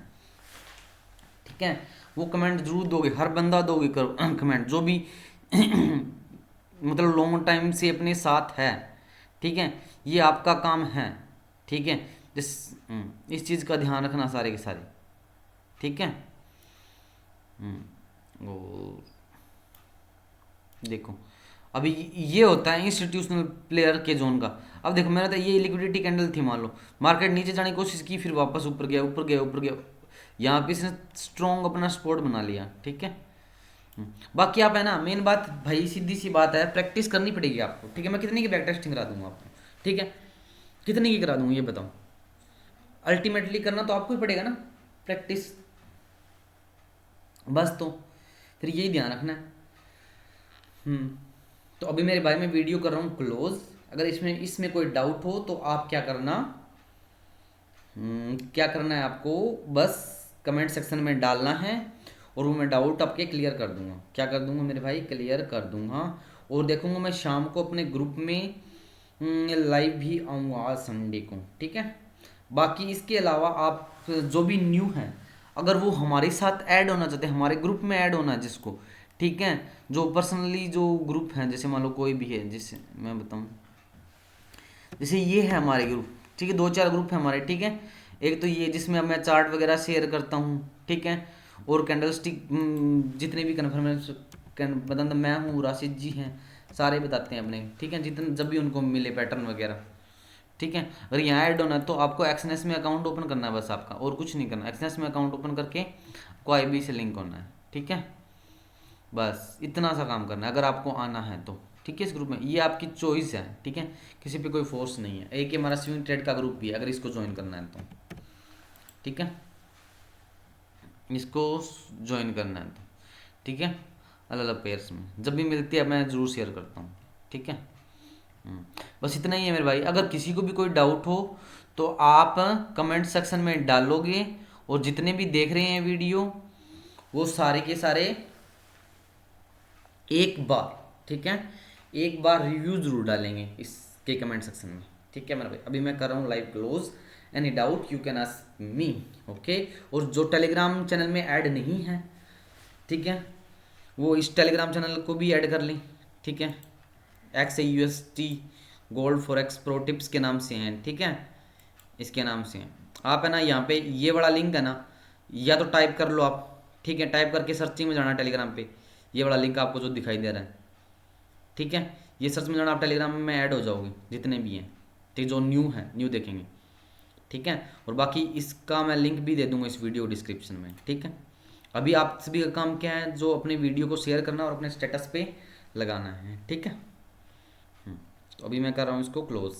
ठीक है। वो कमेंट जरूर दोगे, हर बंदा दोगे कमेंट, जो भी मतलब लॉन्ग टाइम से अपने साथ है, ठीक है। ये आपका काम है, ठीक है। इस चीज़ का ध्यान रखना सारे के सारे, ठीक है। वो देखो, अभी ये होता है इंस्टीट्यूशनल प्लेयर के जोन का। अब देखो मेरा तो ये लिक्विडिटी कैंडल थी, मान लो मार्केट नीचे जाने की कोशिश की, फिर वापस ऊपर गया, ऊपर गया, ऊपर गया, यहाँ पे इसने स्ट्रॉन्ग अपना सपोर्ट बना लिया, ठीक है। बाकी आप है ना, मेन बात भाई सीधी सी बात है, प्रैक्टिस करनी पड़ेगी आपको, ठीक है। मैं कितनी की बैक टेस्टिंग करा दूंगा आपको, ठीक है, कितनी की करा दूंगा ये बताओ। अल्टीमेटली करना तो आपको ही पड़ेगा ना प्रैक्टिस, बस। तो फिर यही ध्यान रखना है। तो अभी मेरे भाई मैं वीडियो कर रहा हूँ क्लोज। अगर इसमें इसमें कोई डाउट हो तो आप क्या करना, क्या करना है आपको, बस कमेंट सेक्शन में डालना है और वो मैं डाउट आपके क्लियर कर दूंगा। क्या कर दूंगा मेरे भाई, क्लियर कर दूंगा। और देखूंगा मैं शाम को अपने ग्रुप में लाइव भी आऊँगा आज संडे को, ठीक है। बाकी इसके अलावा आप जो भी न्यू हैं, अगर वो हमारे साथ ऐड होना चाहते हैं, हमारे ग्रुप में ऐड होना है जिसको, ठीक है, जो पर्सनली जो ग्रुप हैं, जैसे मान लो कोई भी है, जैसे मैं बताऊं, जैसे ये है हमारे ग्रुप, ठीक है, 2-4 ग्रुप है हमारे, ठीक है। एक तो ये जिसमें अब मैं चार्ट वगैरह शेयर करता हूँ, ठीक है। और कैंडल स्टिक जितने भी कन्फर्मेशन बताता मैं हूँ, राशिद जी हैं, सारे बताते हैं अपने, ठीक है, जितने जब भी उनको मिले पैटर्न वगैरह, ठीक है। अगर यहाँ ऐड होना है तो आपको एक्सएनएस में अकाउंट ओपन करना है बस आपका, और कुछ नहीं करना। एक्सएनएस में अकाउंट ओपन करके आपको आईबी से लिंक होना है, ठीक है। बस इतना सा काम करना है अगर आपको आना है तो, ठीक है। इस ग्रुप में ये आपकी चॉइस है, ठीक है, किसी पे कोई फोर्स नहीं है। एक हमारा स्विंग ट्रेड का ग्रुप भी है, अगर इसको ज्वाइन करना है तो, ठीक है, इसको ज्वाइन करना है तो, ठीक है। अलग अलग पेयर्स में जब भी मिलती है मैं ज़रूर शेयर करता हूँ, ठीक है। बस इतना ही है मेरे भाई। अगर किसी को भी कोई डाउट हो तो आप कमेंट सेक्शन में डालोगे, और जितने भी देख रहे हैं वीडियो वो सारे के सारे एक बार, ठीक है, एक बार रिव्यू जरूर डालेंगे इसके कमेंट सेक्शन में, ठीक है मेरे भाई। अभी मैं कर रहा हूँ live close, any doubt you can ask me, okay. और जो टेलीग्राम चैनल में ऐड नहीं है, ठीक है, वो इस टेलीग्राम चैनल को भी ऐड कर लें, ठीक है। XAUST gold forex pro tips के नाम से हैं, ठीक है, इसके नाम से हैं। आप है ना यहाँ पे ये वाला लिंक है ना, या तो टाइप कर लो आप, ठीक है, टाइप करके सर्चिंग में जाना टेलीग्राम पे, ये वाला लिंक आपको जो दिखाई दे रहा है, ठीक है, ये सर्च में जाना, आप टेलीग्राम में ऐड हो जाओगे जितने भी हैं, ठीक, जो न्यू है न्यू देखेंगे, ठीक है। और बाकी इसका मैं लिंक भी दे दूंगा इस वीडियो डिस्क्रिप्शन में, ठीक है। अभी आप सभी का काम क्या है, जो अपने वीडियो को शेयर करना और अपने स्टेटस पे लगाना है, ठीक है। तो अभी मैं कर रहा हूँ इसको क्लोज।